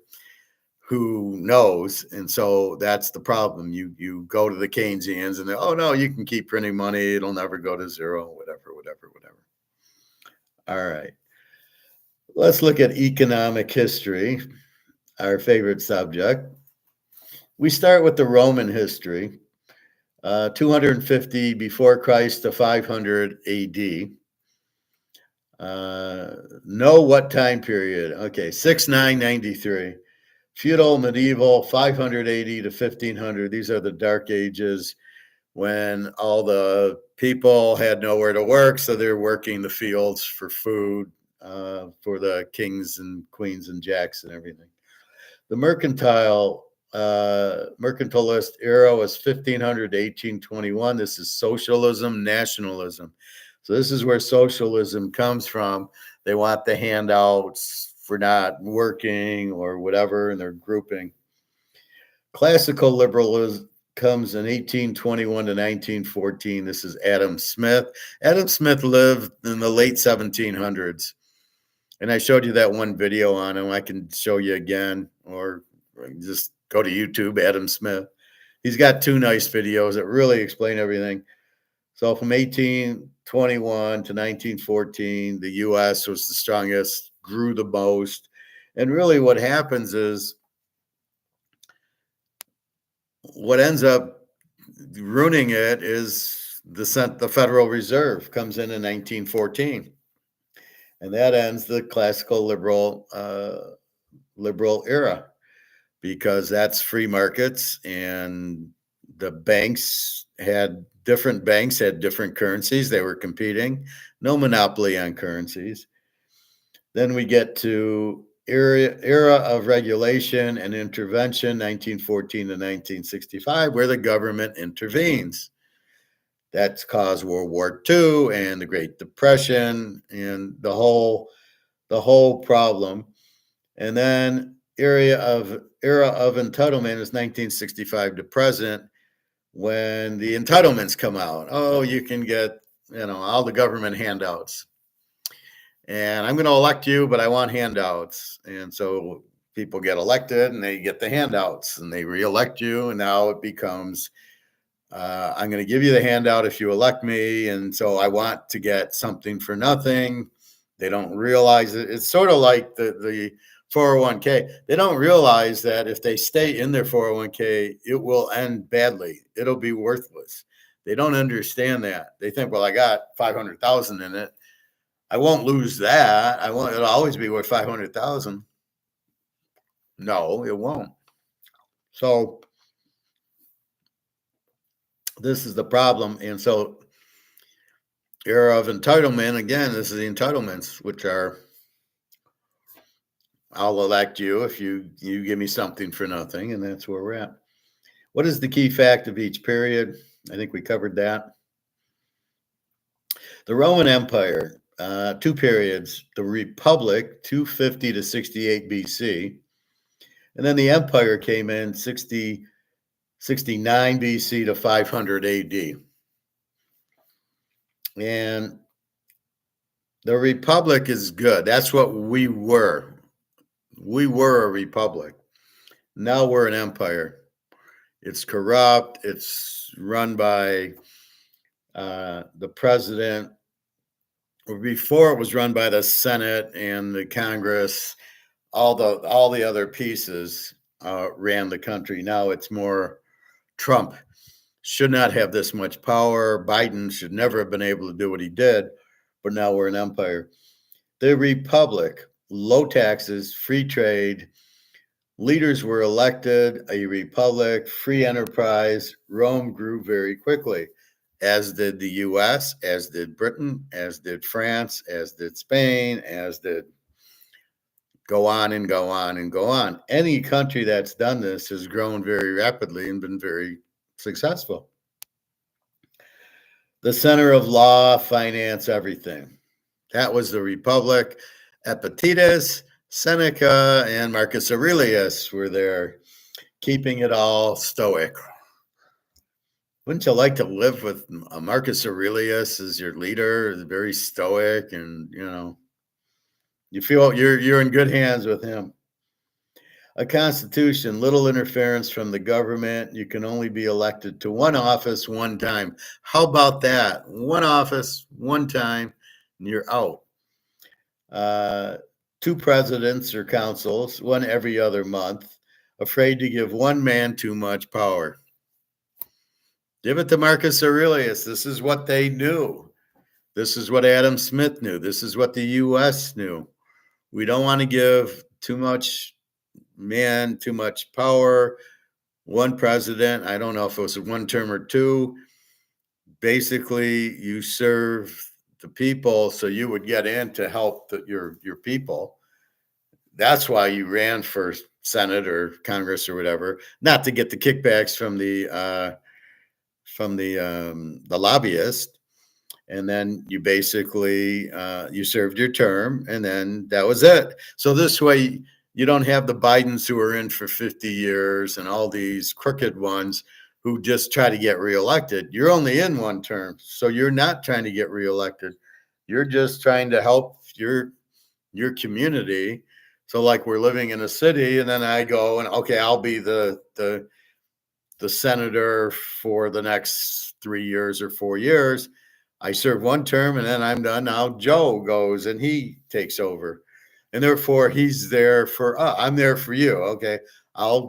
who knows. And so that's the problem. You go to the Keynesians and oh, no, you can keep printing money. It'll never go to zero, whatever. All right. Let's look at economic history, our favorite subject. We start with the Roman history, 250 before Christ to 500 AD. Know what time period? Okay, 6993. Feudal, medieval, 580 to 1500. These are the dark ages when all the people had nowhere to work, so they're working the fields for food for the kings and queens and jacks and everything. The mercantilist era was 1500 to 1821. This is socialism, nationalism. So this is where socialism comes from. They want the handouts for not working or whatever, and they're grouping. Classical liberalism comes in 1821 to 1914. This is Adam Smith. Adam Smith lived in the late 1700s. And I showed you that one video on him. I can show you again, or just go to YouTube, Adam Smith. He's got two nice videos that really explain everything. So from 1821 to 1914, the U.S. was the strongest, grew the most. And really what happens is what ends up ruining it is the Federal Reserve comes in 1914. And that ends the classical liberal era because that's free markets and the banks had different currencies. They were competing, no monopoly on currencies. Then we get to era of regulation and intervention, 1914 to 1965, where the government intervenes. That's caused World War II and the Great Depression and the whole problem. And then era of entitlement is 1965 to present, when the entitlements come out. Oh, you can get, all the government handouts. And I'm going to elect you, but I want handouts. And so people get elected and they get the handouts and they reelect you. And now it becomes, I'm going to give you the handout if you elect me. And so I want to get something for nothing. They don't realize it. It's sort of like the 401k. They don't realize that if they stay in their 401k, it will end badly. It'll be worthless. They don't understand that. They think, well, I got 500,000 in it. I won't lose that. It'll always be worth 500,000. No, it won't. So this is the problem. And so era of entitlement, again, this is the entitlements, which are, I'll elect you if you give me something for nothing. And that's where we're at. What is the key fact of each period? I think we covered that. The Roman Empire, two periods, the Republic, 250 to 68 BC. And then the Empire came in 69 BC to 500 AD. And the Republic is good. That's what we were. We were a republic. Now we're an empire. It's corrupt. It's run by the president. Before it was run by the Senate and the Congress. All the other pieces ran the country. Now it's more Trump should not have this much power. Biden should never have been able to do what he did, but now we're an empire. The Republic, low taxes, free trade, leaders were elected, a republic, free enterprise. Rome grew very quickly, as did the US, as did Britain, as did France, as did Spain, as did go on and go on and go on. Any country that's done this has grown very rapidly and been very successful. The center of law, finance, everything. That was the Republic. Epictetus, Seneca, and Marcus Aurelius were there, keeping it all stoic. Wouldn't you like to live with Marcus Aurelius as your leader? Very stoic, and you feel you're in good hands with him. A constitution, little interference from the government. You can only be elected to one office one time. How about that? One office, one time, and you're out. Two presidents or councils, one every other month. Afraid to give one man too much power. Give it to Marcus Aurelius. This is what they knew. This is what Adam Smith knew. This is what the U.S. knew. We don't want to give too much power. One president, I don't know if it was one term or two. Basically, you serve the people so you would get in to help your people. That's why you ran for Senate or Congress or whatever, not to get the kickbacks from the lobbyist. And then you basically you served your term, and then that was it. So this way, you don't have the Bidens who are in for 50 years and all these crooked ones who just try to get reelected. You're only in one term, so you're not trying to get reelected. You're just trying to help your community. So like we're living in a city, and then I go and okay, I'll be the the senator for the next 3 years or 4 years. I serve one term and then I'm done. Now Joe goes and he takes over. And therefore he's there for I'm there for you. Okay. I'm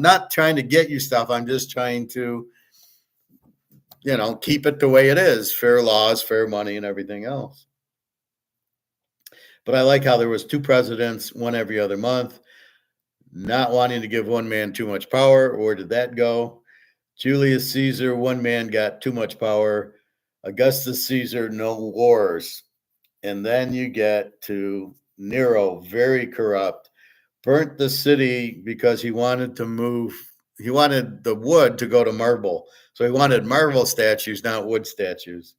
not trying to get you stuff. I'm just trying to, keep it the way it is, fair laws, fair money, and everything else. But I like how there was two presidents, one every other month, not wanting to give one man too much power. Where did that go? Julius Caesar, one man got too much power. Augustus Caesar, no wars. And then you get to Nero, very corrupt, burnt the city because he wanted to move. He wanted the wood to go to marble. So he wanted marble statues, not wood statues.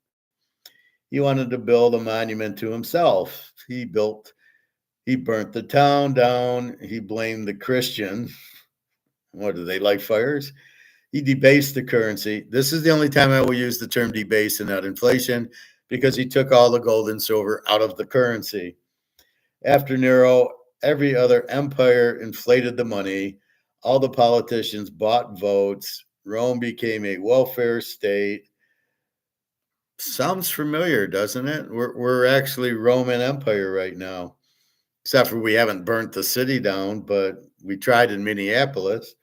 He wanted to build a monument to himself. He burnt the town down. He blamed the Christians. What, do they like fires? He debased the currency. This is the only time I will use the term debase and not inflation, because he took all the gold and silver out of the currency. After Nero, every other empire inflated the money. All the politicians bought votes. Rome became a welfare state. Sounds familiar, doesn't it? We're actually Roman Empire right now, except for we haven't burnt the city down, but we tried in Minneapolis.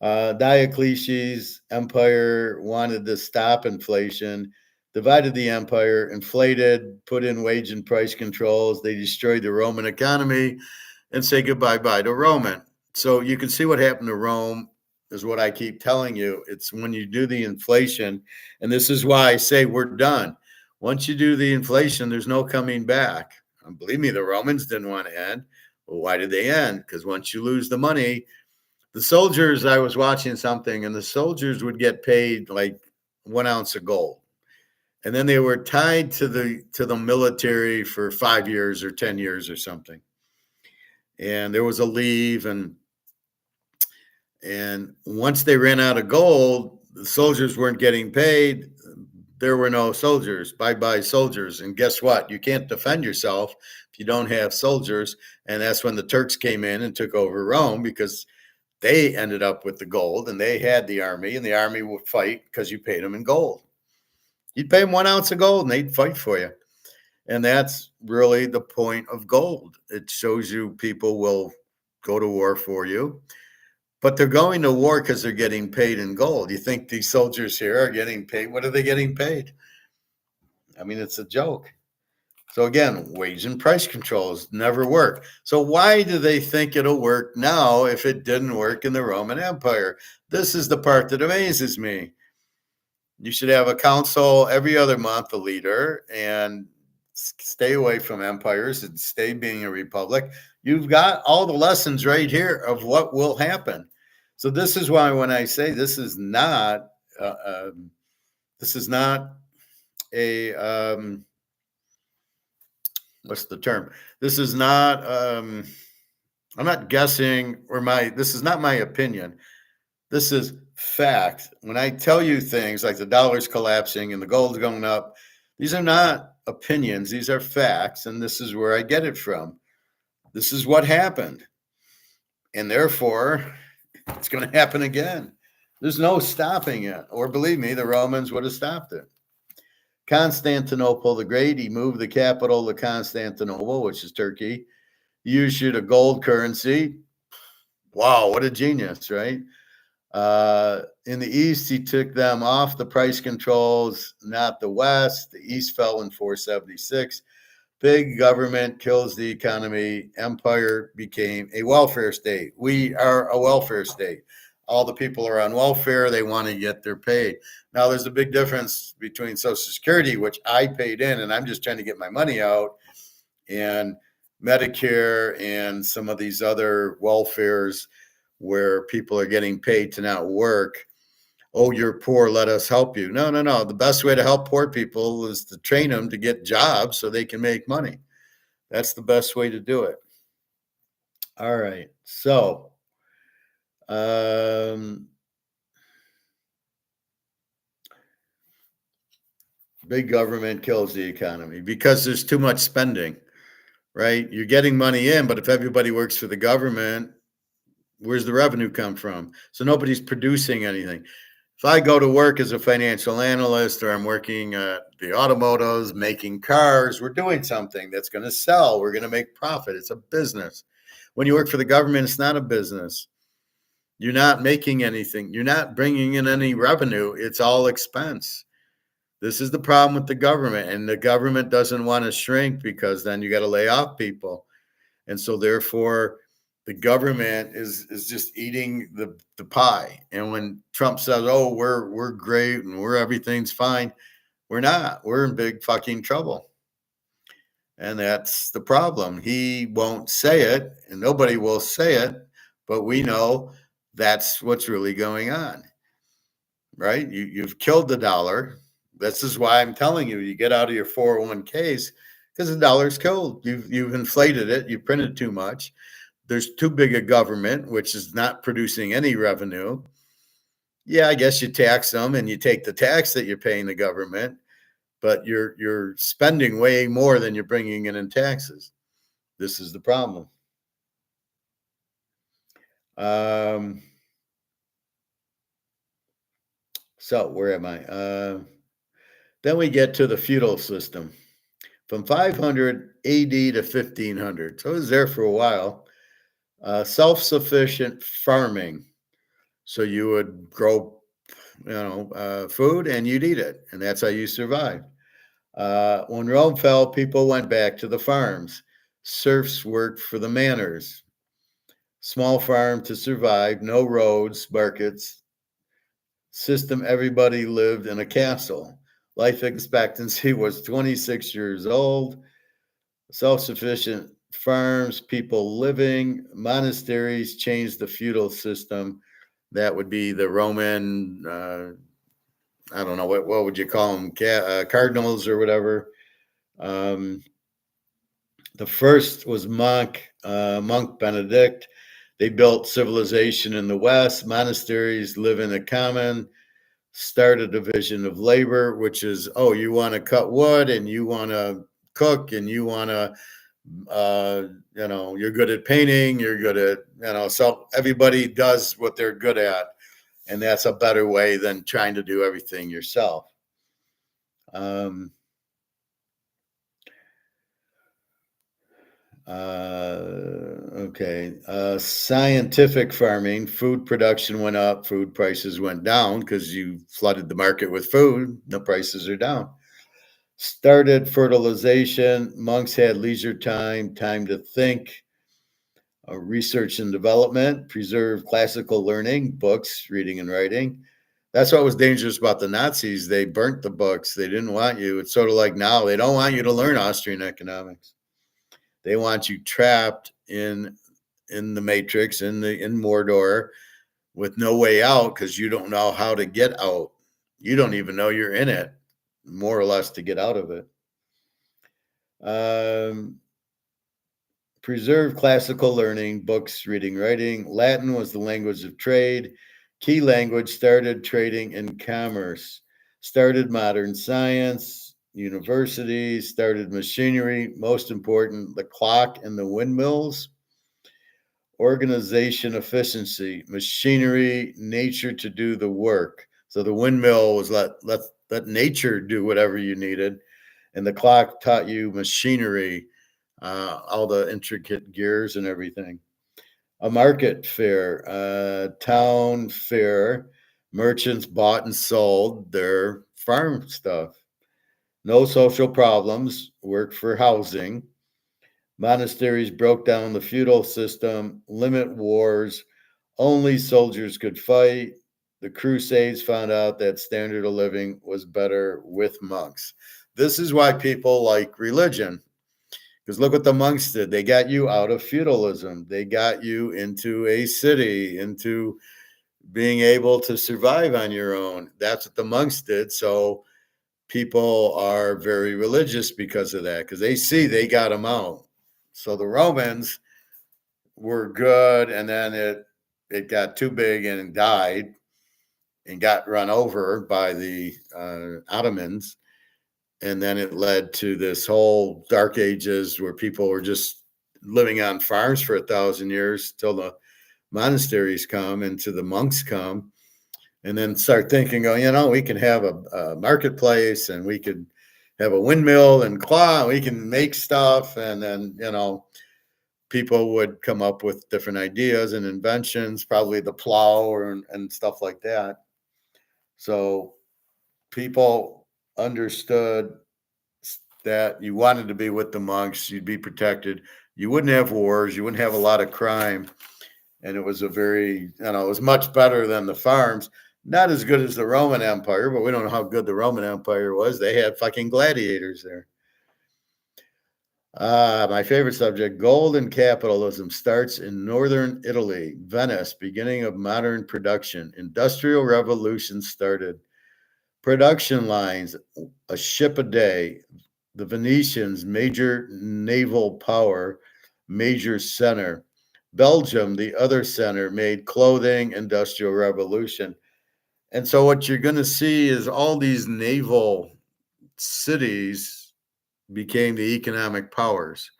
Diocletian empire wanted to stop inflation, divided the empire, inflated, put in wage and price controls. They destroyed the Roman economy and say goodbye to Roman. So you can see what happened to Rome is what I keep telling you. It's when you do the inflation, and this is why I say we're done. Once you do the inflation, there's no coming back. And believe me, the Romans didn't want to end. Well, why did they end? Because once you lose the money, the soldiers, I was watching something, and the soldiers would get paid like 1 ounce of gold. And then they were tied to the military for 5 years or 10 years or something. And there was a leave, and once they ran out of gold, the soldiers weren't getting paid. There were no soldiers. Bye-bye soldiers. And guess what? You can't defend yourself if you don't have soldiers. And that's when the Turks came in and took over Rome, because they ended up with the gold and they had the army, and the army would fight because you paid them in gold. You'd pay them 1 ounce of gold and they'd fight for you. And that's really the point of gold. It shows you people will go to war for you, but they're going to war because they're getting paid in gold. You think these soldiers here are getting paid? What are they getting paid? I mean, it's a joke. So again, wage and price controls never work. So why do they think it'll work now if it didn't work in the Roman Empire? This is the part that amazes me. You should have a council every other month, a leader, and stay away from empires and stay being a republic. You've got all the lessons right here of what will happen. So this is why when I say this is not a what's the term? This is not, I'm not guessing, this is not my opinion. This is fact. When I tell you things like the dollar's collapsing and the gold's going up, these are not opinions. These are facts. And this is where I get it from. This is what happened. And therefore, it's going to happen again. There's no stopping it. Or believe me, the Romans would have stopped it. Constantinople the Great, he moved the capital to Constantinople, which is Turkey. He issued a gold currency. Wow, what a genius, right? In the East, he took them off the price controls, not the West. The East fell in 476. Big government kills the economy. Empire became a welfare state. We are a welfare state. All the people are on welfare. They want to get their pay. Now, there's a big difference between Social Security, which I paid in, and I'm just trying to get my money out, and Medicare and some of these other welfares where people are getting paid to not work. Oh, you're poor, let us help you. No. The best way to help poor people is to train them to get jobs so they can make money. That's the best way to do it. All right. So, big government kills the economy because there's too much spending, right? You're getting money in, but if everybody works for the government, Where's the revenue come from? So nobody's producing anything. If I go to work as a financial analyst, or I'm working at the automotives, making cars, we're doing something that's going to sell. We're going to make profit. It's a business. When you work for the government, it's not a business. You're not making anything. You're not bringing in any revenue. It's all expense. This is the problem with the government, and the government doesn't want to shrink because then you got to lay off people. And so therefore the government is just eating the pie. And when Trump says, "Oh, we're great and everything's fine," we're not. We're in big fucking trouble. And that's the problem. He won't say it, and nobody will say it, but we know that's what's really going on. Right? You've killed the dollar. This is why I'm telling you, you get out of your 401ks, because the dollar's killed. You've inflated it. You printed too much. There's too big a government, which is not producing any revenue. Yeah, I guess you tax them and you take the tax that you're paying the government, but you're spending way more than you're bringing in taxes. This is the problem. So where am I? Then we get to the feudal system from 500 AD to 1500. So it was there for a while. Self-sufficient farming. So you would grow, food and you'd eat it, and that's how you survived. When Rome fell, people went back to the farms. Serfs worked for the manors. Small farm to survive, no roads, markets. System, everybody lived in a castle. Life expectancy was 26 years old. Self-sufficient farms, people living. Monasteries changed the feudal system. That would be the Roman, I don't know, what would you call them? Cardinals or whatever. The first was Monk Benedict. They built civilization in the West. Monasteries live in a common. Start a division of labor, which is, you want to cut wood and you want to cook and you want to, you're good at painting, you're good at, so everybody does what they're good at. And that's a better way than trying to do everything yourself. Scientific farming, food production went up, food prices went down because you flooded the market with food, the prices are down. Started fertilization, monks had leisure time to think. Research and development, preserve classical learning, books, reading and writing. That's what was dangerous about the Nazis. They burnt the books. They didn't want you. It's sort of like now, they don't want you to learn Austrian economics. They want you trapped in the matrix, in Mordor, with no way out because you don't know how to get out. You don't even know you're in it, more or less, to get out of it. Preserve classical learning, books, reading, writing. Latin was the language of trade. Key language, started trading and commerce. Started modern science, universities, started machinery. Most important, the clock and the windmills. Organization, efficiency, machinery, nature to do the work. So the windmill was let nature do whatever you needed. And the clock taught you machinery, all the intricate gears and everything. A market fair, town fair, merchants bought and sold their farm stuff. No social problems, worked for housing. Monasteries broke down the feudal system, limit wars, only soldiers could fight. The Crusades found out that standard of living was better with monks. This is why people like religion. Because look what the monks did. They got you out of feudalism. They got you into a city, into being able to survive on your own. That's what the monks did. So people are very religious because of that, because they see they got them out. So the Romans were good, and then it got too big and died and got run over by the Ottomans. And then it led to this whole dark ages where people were just living on farms for 1,000 years till the monasteries come and to the monks come, and then start thinking, oh, we can have a marketplace, and we could have a windmill and claw, we can make stuff. And then, people would come up with different ideas and inventions, probably the plow and stuff like that. So people understood that you wanted to be with the monks, you'd be protected, you wouldn't have wars, you wouldn't have a lot of crime. And it was it was much better than the farms. Not as good as the Roman Empire, but we don't know how good the Roman Empire was. They had fucking gladiators there. My favorite subject, gold and capitalism, starts in northern Italy, Venice, beginning of modern production. Industrial revolution started. Production lines, a ship a day. The Venetians, major naval power, major center. Belgium, the other center, made clothing, industrial revolution. And so what you're going to see is all these naval cities became the economic powers.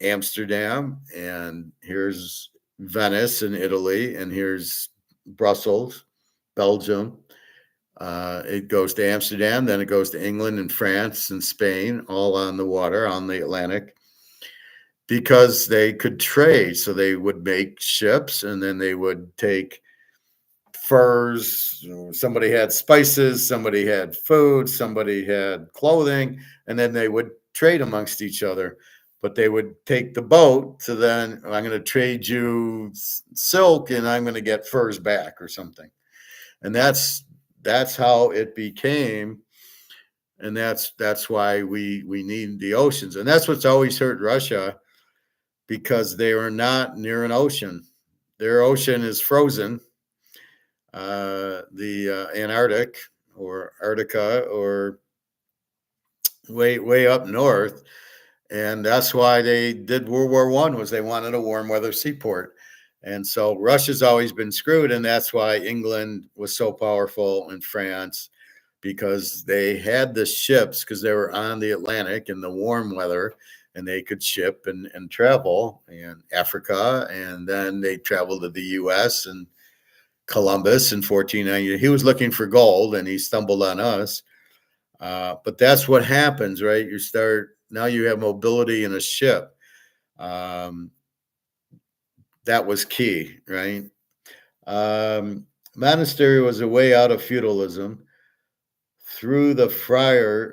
Amsterdam, and here's Venice in Italy, and here's Brussels, Belgium. It goes to Amsterdam, then it goes to England and France and Spain, all on the water, on the Atlantic, because they could trade. So they would make ships, and then they would take furs. Somebody had spices, somebody had food, somebody had clothing, and then they would trade amongst each other. But they would take the boat to then, I'm going to trade you silk and I'm going to get furs back or something. And that's how it became. And that's why we need the oceans. And that's what's always hurt Russia, because they are not near an ocean. Their ocean is frozen. The Antarctic or Arctica or way up north. And that's why they did World War I, was they wanted a warm weather seaport. And so Russia's always been screwed. And that's why England was so powerful, in France, because they had the ships, because they were on the Atlantic in the warm weather, and they could ship and travel in Africa. And then they traveled to the U.S. and Columbus in 1490. He was looking for gold and he stumbled on us. But that's what happens, right? Now you have mobility in a ship. That was key, right? Monastery was a way out of feudalism through the fairs,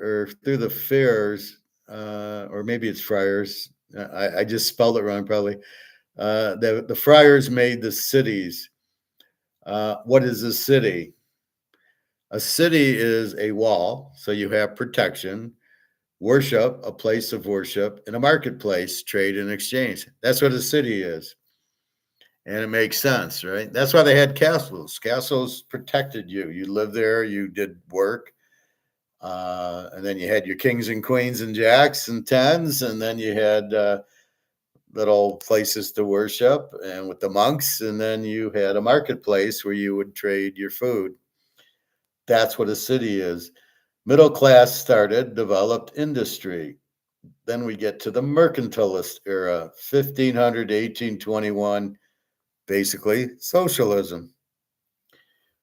or maybe it's friars. I just spelled it wrong, probably. The friars made the cities. What is a city? A city is a wall, so you have protection, worship, a place of worship, and a marketplace, trade and exchange. That's what a city is. And it makes sense, right? That's why they had castles. Castles protected you. You lived there, you did work. And then you had your kings and queens and jacks and tens, and then you had little places to worship and with the monks, and then you had a marketplace where you would trade your food. That's what a city is. Middle class started, developed industry. Then we get to the mercantilist era, 1500 to 1821, basically socialism.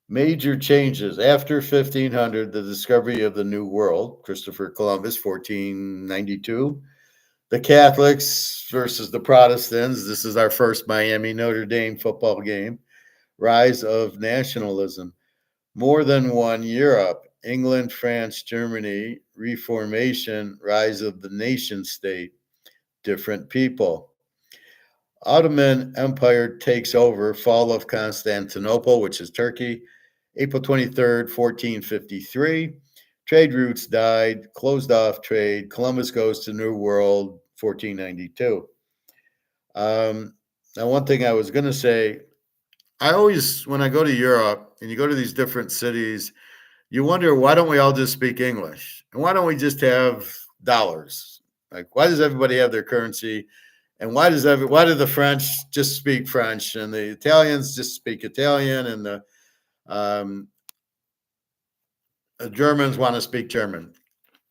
Major changes after 1500, the discovery of the New World, Christopher Columbus, 1492. The Catholics versus the Protestants. This is our first Miami Notre Dame football game. Rise of nationalism. More than one Europe, England, France, Germany, Reformation, rise of the nation state, different people. Ottoman Empire takes over, fall of Constantinople, which is Turkey, April 23rd, 1453. Trade routes died, closed off trade. Columbus goes to New World, 1492. Now, one thing I was going to say, I always, when I go to Europe and you go to these different cities, you wonder, why don't we all just speak English? And why don't we just have dollars? Like, why does everybody have their currency? And why do the French just speak French, and the Italians just speak Italian, and the Germans want to speak German?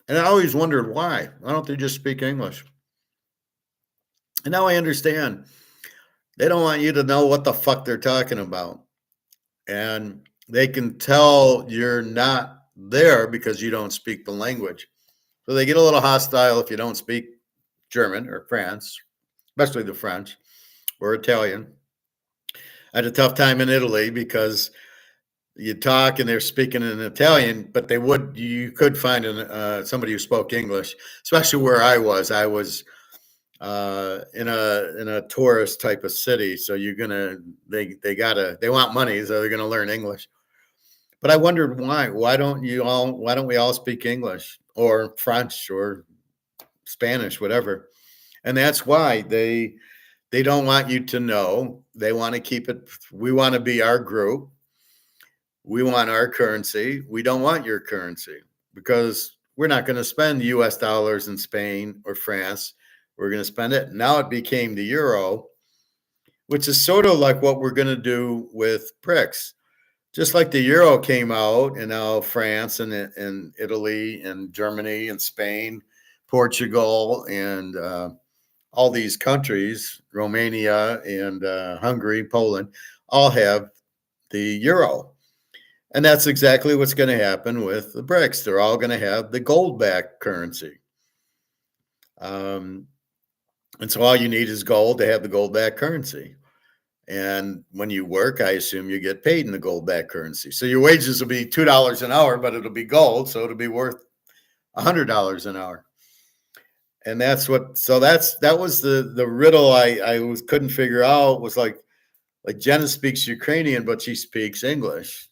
And I always wondered, why? Why don't they just speak English? And now I understand. They don't want you to know what the fuck they're talking about. And they can tell you're not there because you don't speak the language. So they get a little hostile if you don't speak German or France, especially the French or Italian. I had a tough time in Italy because you talk and they're speaking in Italian, but you could find somebody who spoke English, especially where I was. I was in a tourist type of city, so they want money, so they're gonna learn English. But I wondered why. Why don't we all speak English or French or Spanish, whatever? And that's why they don't want you to know. They want to keep it. We want to be our group. We want our currency. We don't want your currency because we're not going to spend US dollars in Spain or France. We're going to spend it. Now it became the euro, which is sort of like what we're going to do with BRICS. Just like the euro came out, and now France and Italy and Germany and Spain, Portugal, and all these countries, Romania and Hungary, Poland, all have the euro. And that's exactly what's going to happen with the BRICS. They're all going to have the gold backed currency. And so all you need is gold to have the gold backed currency. And when you work, I assume you get paid in the gold backed currency. So your wages will be $2 an hour, but it'll be gold. So it'll be worth $100 an hour. And that was the riddle I couldn't figure out. Was like Jenna speaks Ukrainian, but she speaks English.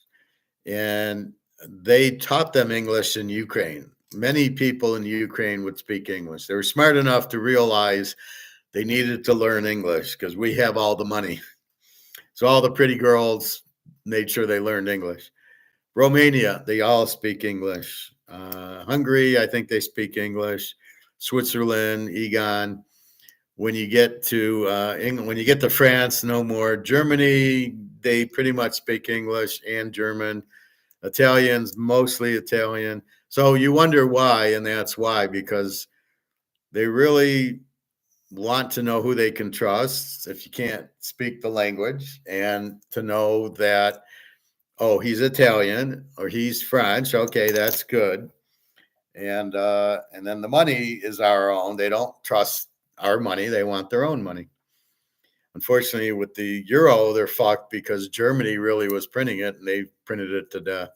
And they taught them English in Ukraine. Many people in Ukraine would speak English. They were smart enough to realize they needed to learn English because we have all the money. So all the pretty girls made sure they learned English. Romania, they all speak English. Hungary, I think they speak English. Switzerland, Egon. When you get to England, when you get to France, no more. Germany, they pretty much speak English and German. Italians, mostly Italian. So you wonder why, and that's why, because they really want to know who they can trust if you can't speak the language, and to know that, oh, he's Italian or he's French. Okay, that's good. And then the money is our own. They don't trust our money. They want their own money. Unfortunately, with the euro, they're fucked because Germany really was printing it and they printed it to death.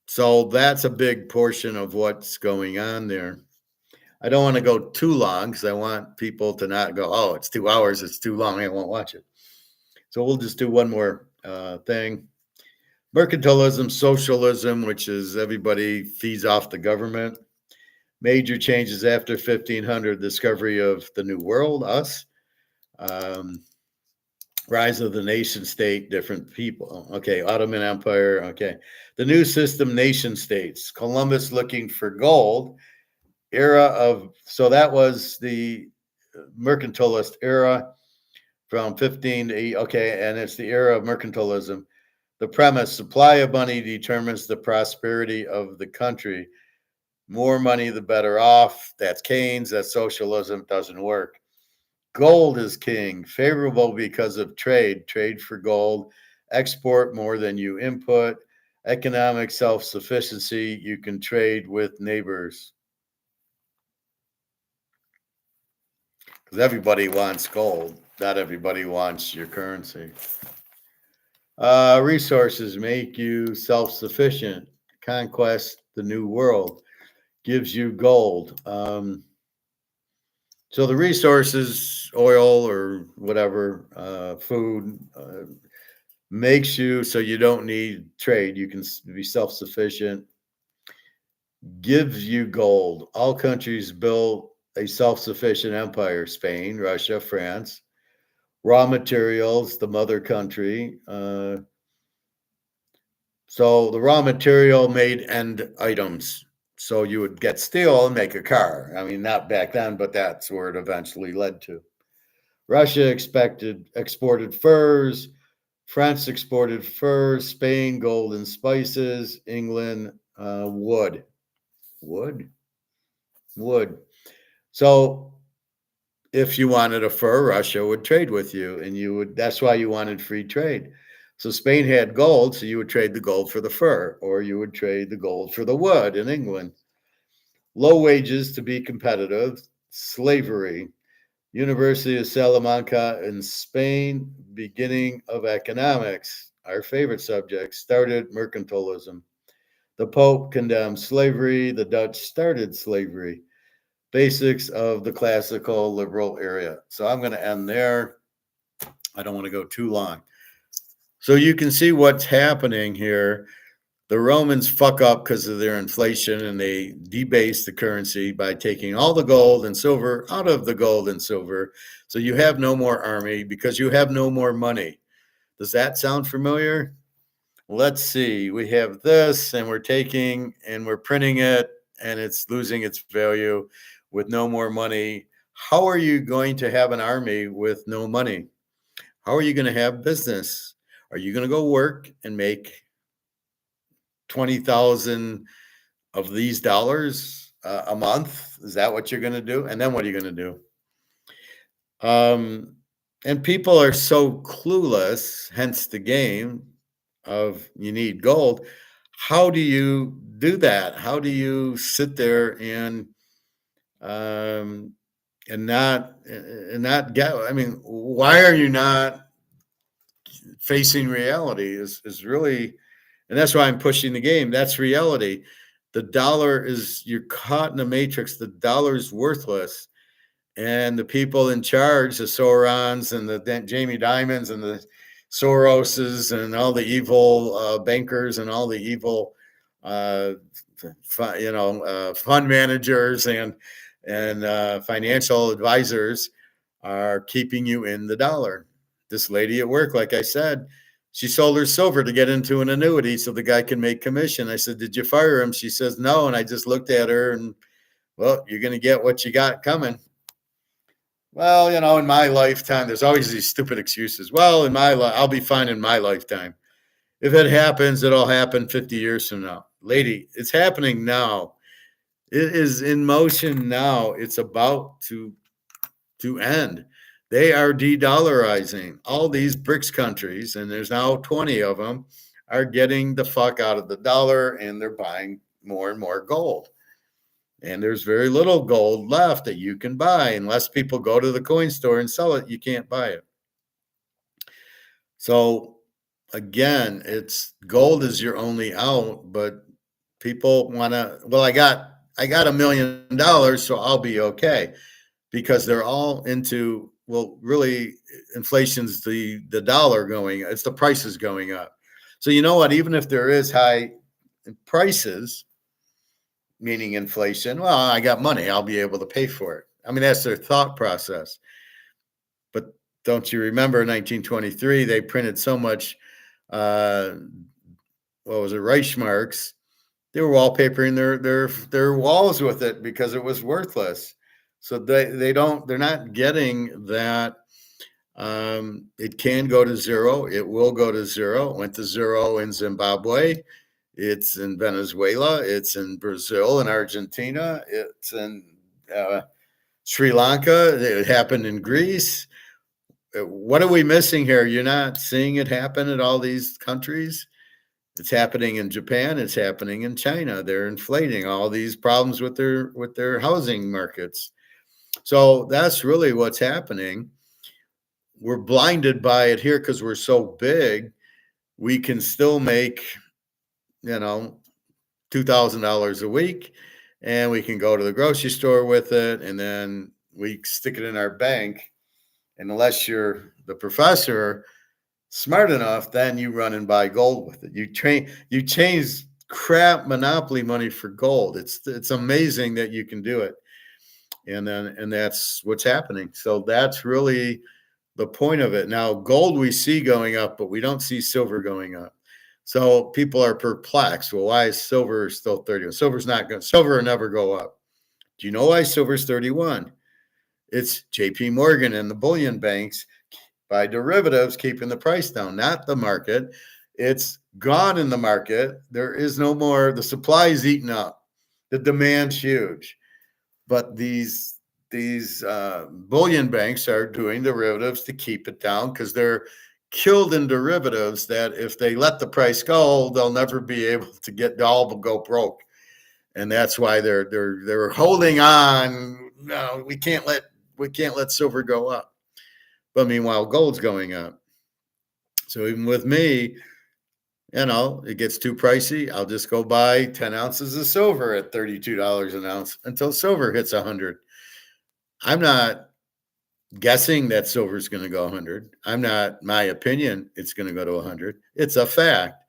So that's a big portion of what's going on there. I don't want to go too long because I want people to not go, oh, it's 2 hours, it's too long, I won't watch it. So we'll just do one more thing. Mercantilism, socialism, which is everybody feeds off the government. Major changes after 1500, discovery of the New World, us. Rise of the nation state, different people. Okay, Ottoman Empire. Okay, the new system, nation states. Columbus looking for gold. So that was the mercantilist era from 15 to, okay, and it's the era of mercantilism. The premise: supply of money determines the prosperity of the country. More money, the better off. That's Keynes. That's socialism. Doesn't work. Gold is king, favorable because of trade for gold, export more than you input, economic self sufficiency, you can trade with neighbors. Because everybody wants gold, not everybody wants your currency. Resources make you self sufficient. Conquest the new world gives you gold. So the resources, oil or whatever, food, makes you so you don't need trade. You can be self-sufficient. Gives you gold. All countries built a self-sufficient empire. Spain, Russia, France. Raw materials, the mother country. So the raw material made end items. So you would get steel and make a car. I mean, not back then, but that's where it eventually led to. Russia exported furs. France exported furs. Spain, gold and spices. England, wood. Wood. So If you wanted a fur, Russia would trade with you, and that's why you wanted free trade. So Spain had gold, so you would trade the gold for the fur, or you would trade the gold for the wood in England. Low wages to be competitive, slavery. University of Salamanca in Spain, beginning of economics, our favorite subject, started mercantilism. The Pope condemned slavery, the Dutch started slavery. Basics of the classical liberal area. So I'm going to end there. I don't want to go too long. So you can see what's happening here. The Romans fuck up because of their inflation, and they debase the currency by taking all the gold and silver out of the gold and silver. So you have no more army because you have no more money. Does that sound familiar? Let's see. We have this, and we're taking and we're printing it, and it's losing its value with no more money. How are you going to have an army with no money? How are you going to have business? Are you going to go work and make 20,000 of these dollars a month? Is that what you're going to do? And then what are you going to do? And people are so clueless, hence the game of you need gold. How do you do that? How do you sit there um, and not get? I mean, why are you not facing reality? Is really, and that's why I'm pushing the game. That's reality. The dollar is you're caught in a matrix. The dollar's worthless. And the people in charge, the Sorons and the Jamie Dimons and the Soroses and all the evil bankers and all the evil, fund managers and financial advisors are keeping you in the dollar. This lady at work, like I said, she sold her silver to get into an annuity so the guy can make commission. I said, "Did you fire him?" She says, "No." And I just looked at her and, well, you're going to get what you got coming. Well, in my lifetime, there's always these stupid excuses. Well, in my life, I'll be fine in my lifetime. If it happens, it'll happen 50 years from now. Lady, it's happening now. It is in motion now. It's about to end. They are de-dollarizing. All these BRICS countries, and there's now 20 of them, are getting the fuck out of the dollar, and they're buying more and more gold. And there's very little gold left that you can buy. Unless people go to the coin store and sell it, you can't buy it. So again, it's gold is your only out, but people want to, well, I got $1 million, so I'll be okay. Because they're all into, well, really, inflation's the dollar going, it's the prices going up. So you know what? Even if there is high prices, meaning inflation, well, I got money, I'll be able to pay for it. I mean, that's their thought process. But don't you remember 1923, they printed so much, what was it, Reichsmarks? They were wallpapering their walls with it because it was worthless. So they're not getting that. It can go to zero. It will go to zero. It went to zero in Zimbabwe. It's in Venezuela. It's in Brazil and Argentina. It's in Sri Lanka. It happened in Greece. What are we missing here? You're not seeing it happen at all these countries. It's happening in Japan. It's happening in China. They're inflating all these problems with their housing markets. So that's really what's happening. We're blinded by it here because we're so big. We can still make, $2,000 a week, and we can go to the grocery store with it, and then we stick it in our bank. And unless you're the professor smart enough, then you run and buy gold with it. You change crap monopoly money for gold. It's amazing that you can do it. And that's what's happening. So that's really the point of it. Now, gold we see going up, but we don't see silver going up. So people are perplexed. Well, why is silver still 30? Silver will never go up. Do you know why silver's 31? It's JP Morgan and the bullion banks by derivatives keeping the price down, not the market. It's gone in the market. There is no more. The supply is eaten up. The demand's huge. But these bullion banks are doing derivatives to keep it down because they're killed in derivatives that if they let the price go, they'll never be able to get all will go broke. And that's why they're holding on. No, we can't let silver go up. But meanwhile, gold's going up. So even with me, it gets too pricey. I'll just go buy 10 ounces of silver at $32 an ounce until silver hits 100. I'm not guessing that silver is going to go 100. I'm not, my opinion, it's going to go to 100. It's a fact.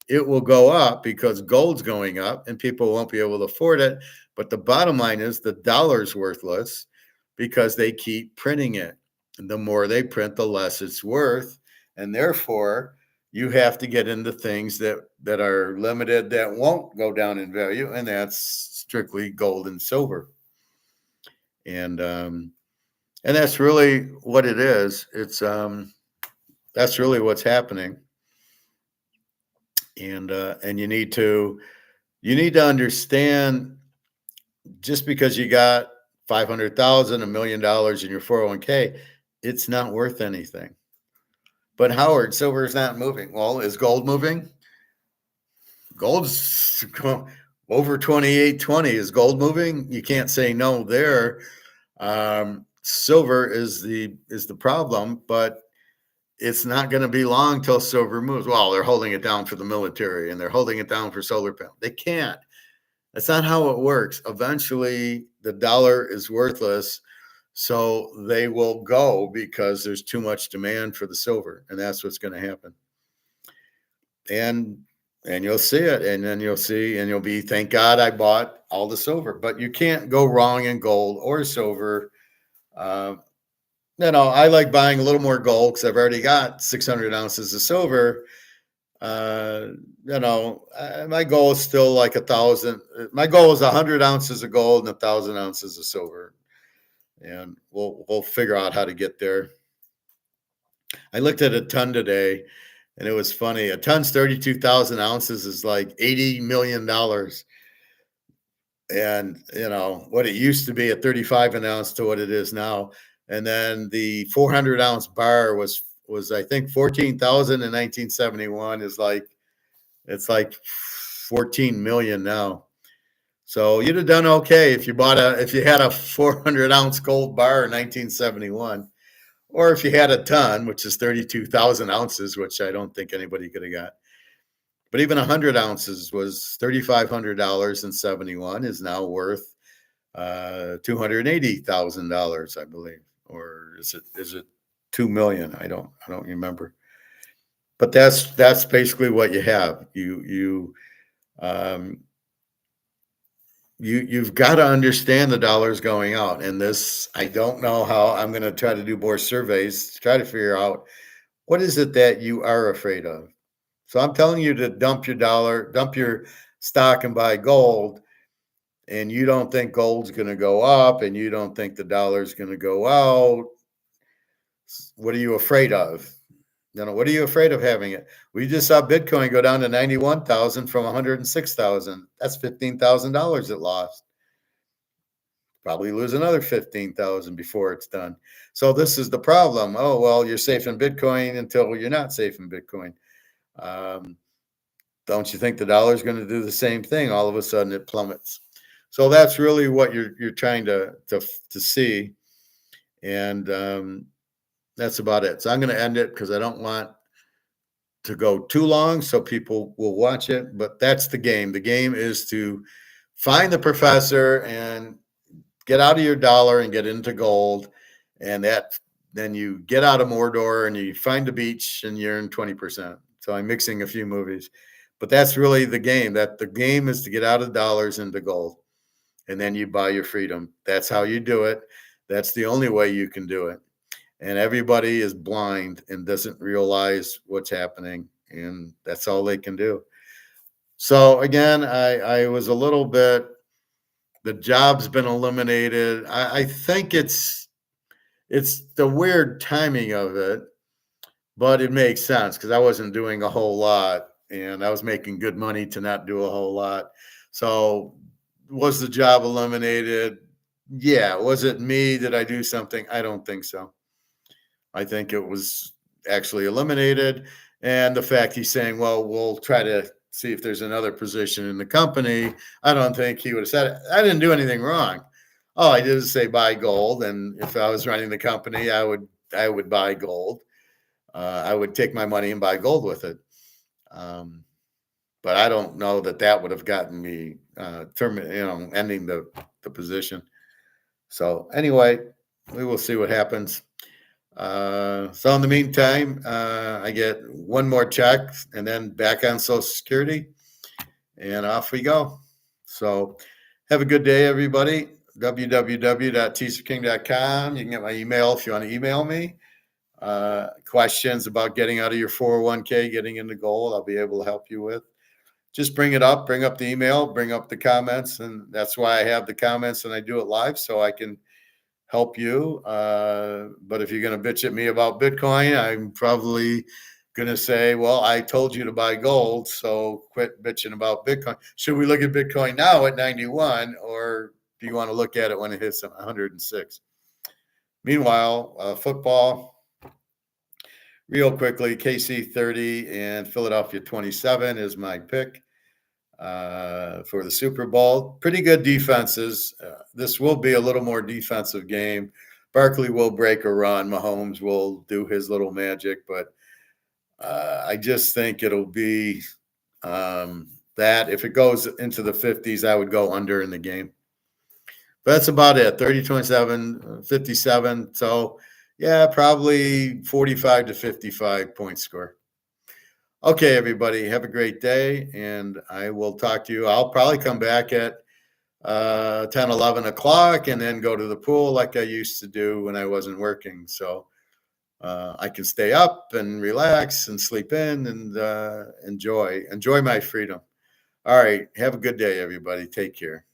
It will go up because gold's going up and people won't be able to afford it. But the bottom line is the dollar's worthless because they keep printing it. And the more they print, the less it's worth. And therefore, you have to get into things that are limited that won't go down in value. And that's strictly gold and silver. And that's really what it is. It's that's really what's happening. And you need to understand, just because you got 500,000, $1 million in your 401k, it's not worth anything. But Howard, silver is not moving. Well, is gold moving? Gold's over 28.20. Is gold moving? You can't say no there. Silver is the problem, but it's not going to be long till silver moves. Well, they're holding it down for the military and they're holding it down for solar panels. They can't. That's not how it works. Eventually, the dollar is worthless, so they will go because there's too much demand for the silver, and that's what's going to happen. And you'll see it, and then you'll be, thank God I bought all the silver. But you can't go wrong in gold or silver. I like buying a little more gold because I've already got 600 ounces of silver. My goal is still like 1,000. My goal is 100 ounces of gold and 1,000 ounces of silver, and we'll figure out how to get there. I looked at a ton today, and it was funny. A ton's 32,000 ounces is like $80 million. And what it used to be at 35 an ounce to what it is now. And then the 400 ounce bar was I think 14,000 in 1971 it's like 14 million now. So you'd have done okay if you had a 400 ounce gold bar in 1971, or if you had a ton, which is 32,000 ounces, which I don't think anybody could have got. But even 100 ounces was $3,500 in 71, is now worth $280,000, I believe, or is it 2 million? I don't remember. But that's basically what you have. You've got to understand the dollar's going out, and this, I don't know how. I'm going to try to do more surveys to try to figure out what is it that you are afraid of. So I'm telling you to dump your stock and buy gold, and you don't think gold's going to go up, and you don't think the dollar's going to go out. What are you afraid of? What are you afraid of having it? We just saw Bitcoin go down to 91,000 from 106,000. That's $15,000 it lost. Probably lose another 15,000 before it's done. So this is the problem. Oh, well, you're safe in Bitcoin until you're not safe in Bitcoin. Don't you think the dollar is going to do the same thing? All of a sudden it plummets. So that's really what you're trying to see. And that's about it. So I'm going to end it because I don't want to go too long so people will watch it. But that's the game. The game is to find the professor and get out of your dollar and get into gold. And then you get out of Mordor and you find the beach and you earn 20%. So I'm mixing a few movies. But that's really the game. That the game is to get out of dollars into gold. And then you buy your freedom. That's how you do it. That's the only way you can do it. And everybody is blind and doesn't realize what's happening. And that's all they can do. So again, I was a little bit, the job's been eliminated. I think it's the weird timing of it, but it makes sense because I wasn't doing a whole lot and I was making good money to not do a whole lot. So was the job eliminated? Yeah. Was it me? Did I do something? I don't think so. I think it was actually eliminated. And the fact he's saying, well, we'll try to see if there's another position in the company. I don't think he would have said it. I didn't do anything wrong. All I did is say buy gold. And if I was running the company, I would buy gold. I would take my money and buy gold with it. Um, but I don't know that that would have gotten me ending the position. So anyway, we will see what happens. So in the meantime, I get one more check and then back on Social Security, and off we go. So have a good day, everybody. www.teaserking.com. You can get my email if you want to email me. Questions about getting out of your 401k, getting into gold, I'll be able to help you with. Just bring it up, bring up the email, bring up the comments. And that's why I have the comments and I do it live so I can help you. But if you're going to bitch at me about Bitcoin, I'm probably going to say, well, I told you to buy gold, so quit bitching about Bitcoin. Should we look at Bitcoin now at 91, or do you want to look at it when it hits 106? Meanwhile, football, real quickly, KC 30 and Philadelphia 27 is my pick for the Super Bowl. Pretty good defenses. This will be a little more defensive game. Barkley will break a run. Mahomes will do his little magic, but I just think it'll be that. If it goes into the 50s, I would go under in the game. But that's about it. 30-27, 57. So, yeah, probably 45 to 55 point score. Okay, everybody, have a great day, and I will talk to you. I'll probably come back at 10, 11 o'clock and then go to the pool like I used to do when I wasn't working. So I can stay up and relax and sleep in and enjoy my freedom. All right. Have a good day, everybody. Take care.